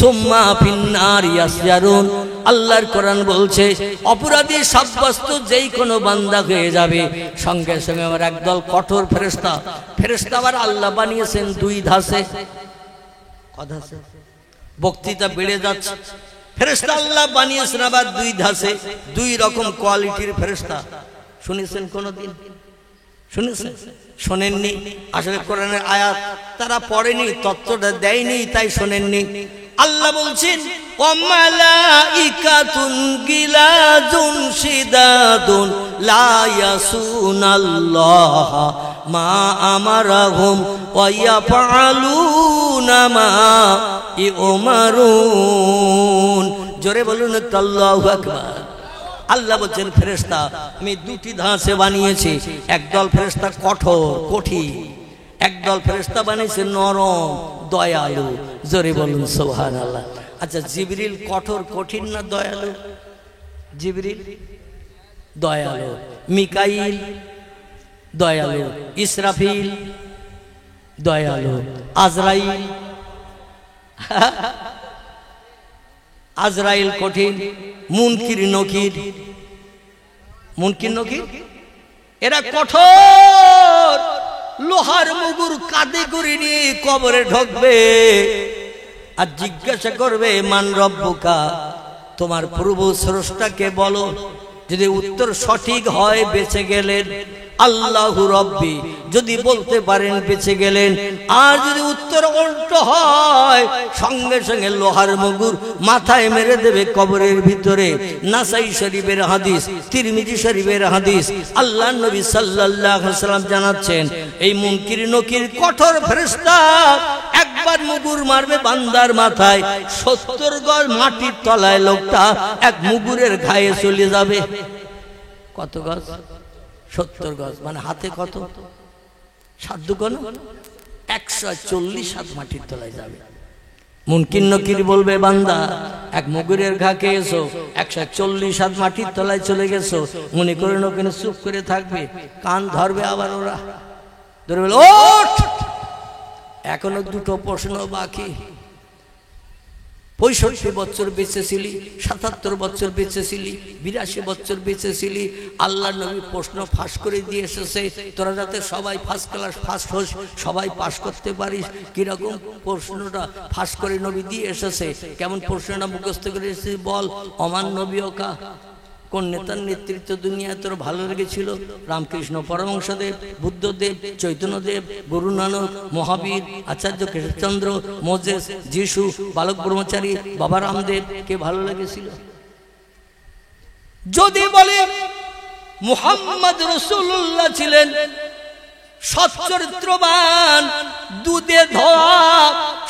সুম্মা ফিন্নার ইয়াসজারুন। আল্লাহর কোরআন বলছে অপরাধী সাব্যস্ত যেই কোনো বান্দা হয়ে যাবে, সঙ্গে সঙ্গে আমার একদল কঠোর ফেরেশতা, ফেরেশতা আবার আল্লাহ বানিয়েছেন 2 ধাসে। কথা আছে, বক্তৃতা বেড়ে যাচ্ছে। ফেরেশতা আল্লাহ বানিয়েছেন আবার 2 ধাসে, 2 রকম কোয়ালিটির ফেরেশতা। শুনেছেন কোনদিন? শুনেছেন? শোনেননি? আসলে কোরআনের আয়াত তারা পড়েনি, তত্ত্বটা দেয়নি, তাই শোনেননি। আল্লাহ বলছেন ওয়ামালাইকাতুন গিলাজুন শিদাদুন লা ইয়াসুনাল্লাহ মা আমারাহুম ওয়া ইয়াফআলুন মা ইউমারুন। জোরে বলুন একটু আল্লাহু আকবার। আল্লাহ বলছেন ফেরেশতা আমি দুটি ধাঁচে বানিয়েছি, একদল ফেরেশতা কঠোর কঠিন, একদল ফেরেশতা বানিয়েছে নরম দয়ালু। জোরে বলুন সুবহানাল্লাহ। আচ্ছা জিবরিল কঠোর কঠিন না দয়ালু? জিবরিল দয়ালু, মিকাইল দয়ালু, ইসরাফিল দয়ালু, আজরাইল আজরাইল কঠিন, মুনকির নকির, মুনকির নকির এরা কঠোর, লোহার মুগুর কাঁধে করে নিয়ে কবরে ঢুকবে আর জিজ্ঞাসা করবে মান রব্বুকা, তোমার প্রভু স্রষ্টাকে বলো। যদি উত্তর সঠিক হয় বেঁচে গেলেন, আল্লাহু রব্বি যদি বলতে পারেন বেঁচে গেলেন। আর যদি উত্তর উল্টো হয় সঙ্গে সঙ্গে লোহার মুগুর মাথায় মেরে দেবে কবরের ভিতরে। নাসাই শরীফের হাদিস, তিরমিজি শরীফের হাদিস, আল্লাহর নবী সাল্লাল্লাহু আলাইহি ওয়াসাল্লাম জানাচ্ছেন এই মুনকির নকির কঠোর ফেরেশতা একবার মুগুর মারবে বান্দার মাথায়, 70 গজ মাটির তলায় লোকটা এক মুগুরের ঘায়ে চলে যাবে। কত গজ? 70 গজ, মানে হাতে কত? সাধ্য কোন 140 হাত মাটির তলায় যাবে। মুনকির নকির বলবে বান্দা এক মুগুরের ঘা খেয়েছো, 140 হাত মাটির তলায় চলে গেছো, মনে করে ওখানে চুপ করে থাকবে, কান ধরবে আবার ওরা ধরে বলে ওঠ। এখনো দুটো প্রশ্ন বাকি। 65 বছর বেঁচেছিলি, 77 বছর বেঁচেছিলি, 82 বছর বেঁচেছিলি, আল্লাহ নবী প্রশ্ন ফাঁস করে দিয়ে এসেছে তোরা যাতে সবাই ফার্স্ট ক্লাস ফার্স্ট হোস, সবাই পাস করতে পারিস। কিরকম প্রশ্নটা ফাঁস করে নবী দিয়ে এসেছে, কেমন প্রশ্নটা মুখস্থ করে এসেছে বল। অমান নবীকা, কোন নেতার নেতৃত্ব দুনিয়ায় তোর ভালো লেগেছিল? রামকৃষ্ণ পরমহংসদেব, বুদ্ধদেব, চৈতন্যদেব, গুরু নানক, মহাবীর, আচার্য কেশবচন্দ্র, মোজেস, যিশু, বালক ব্রহ্মচারী, বাবা রামদেব, কে ভালো লেগেছিল? যদি বলে মুহাম্মদ রাসূলুল্লাহ ছিলেন সচ্চরিত্রবান, দুধে ধোয়া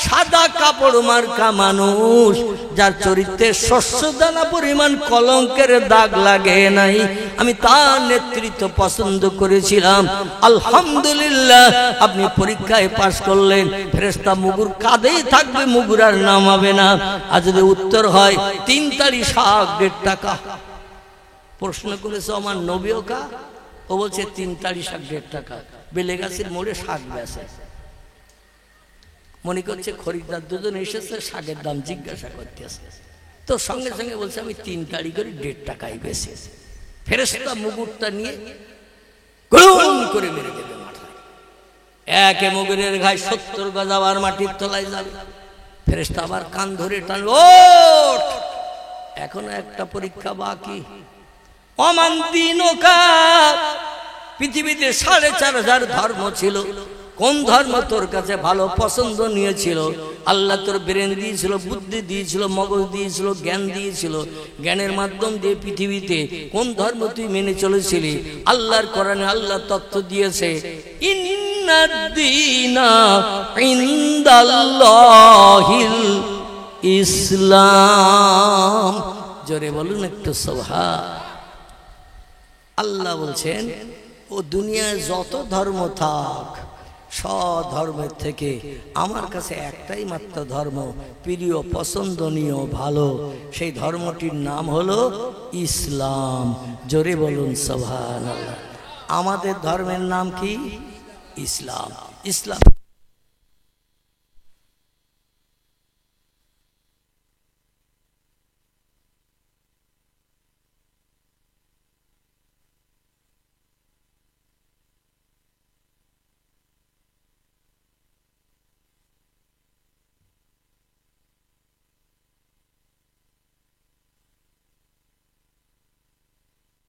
সাদা কাপড় মার্কা মানুষ, যার চরিত্রে শস্য দানা পরিমাণ কলঙ্কের দাগ লাগে নাই, আমি তার নেতৃত্ব পছন্দ করেছিলাম। আলহামদুলিল্লাহ আপনি পরীক্ষায় পাশ করলেন, ফেরেশতা মুগুর কাঁধেই থাকবে, মুগুর আর নামাবে না। আর যদি উত্তর হয় 3 তারি শাক 1.5 টাকা, প্রশ্ন করেছে আমার নবীও কা, ও বলছে 3 তারি শাক 1.5 টাকা, বেলে গাছের মোড়ে শাক বেচে। মনে করছে খরিদ্দার দুজন এসেছে, শাকের দাম জিজ্ঞাসা করতেছে, তো সঙ্গে সঙ্গে বলছে আমি 3 তারি করে 1.5 টাকায় বেচেছি। ফেরেশতা মুগুরটা নিয়ে গুলুম করে মেরে দেবে মাথায়, একে মুগুরের ঘায়ে 70 গজ আবার মাটির তলায় যাবে। ফেরেশতা আবার কান ধরে টানবে, ওঠ, এখনো একটা পরীক্ষা বাকি। অমান দিনকা, পৃথিবীতে 4,500 ধর্ম ছিল, কোন ধর্ম তোর কাছে ভালো পছন্দ নিয়েছিল? আল্লাহ তোর ব্রেন দিয়েছিল, বুদ্ধি দিয়েছিল, মগজ দিয়েছিল, জ্ঞান দিয়েছিল, জ্ঞানের মাধ্যম দিয়ে পৃথিবীতে কোন ধর্ম তুই মেনে চলেছিলি? আল্লাহর কোরআনে আল্লাহ তথ্য দিয়েছে ইন্নাদ-দীনা ইনদাল্লাহিল ইসলাম। জোরে বলুন একটু সুবহান। আল্লাহ বলছেন ও দুনিয়ায় যত ধর্ম থাক, সব ধর্মের থেকে আমার কাছে একটাই মাত্র ধর্ম প্রিয়, পছন্দনীয়, ভালো, সেই ধর্মটির নাম হলো ইসলাম। জোরে বলুন সুবহানাল্লাহ। আমাদের ধর্মের নাম কি? ইসলাম। ইসলাম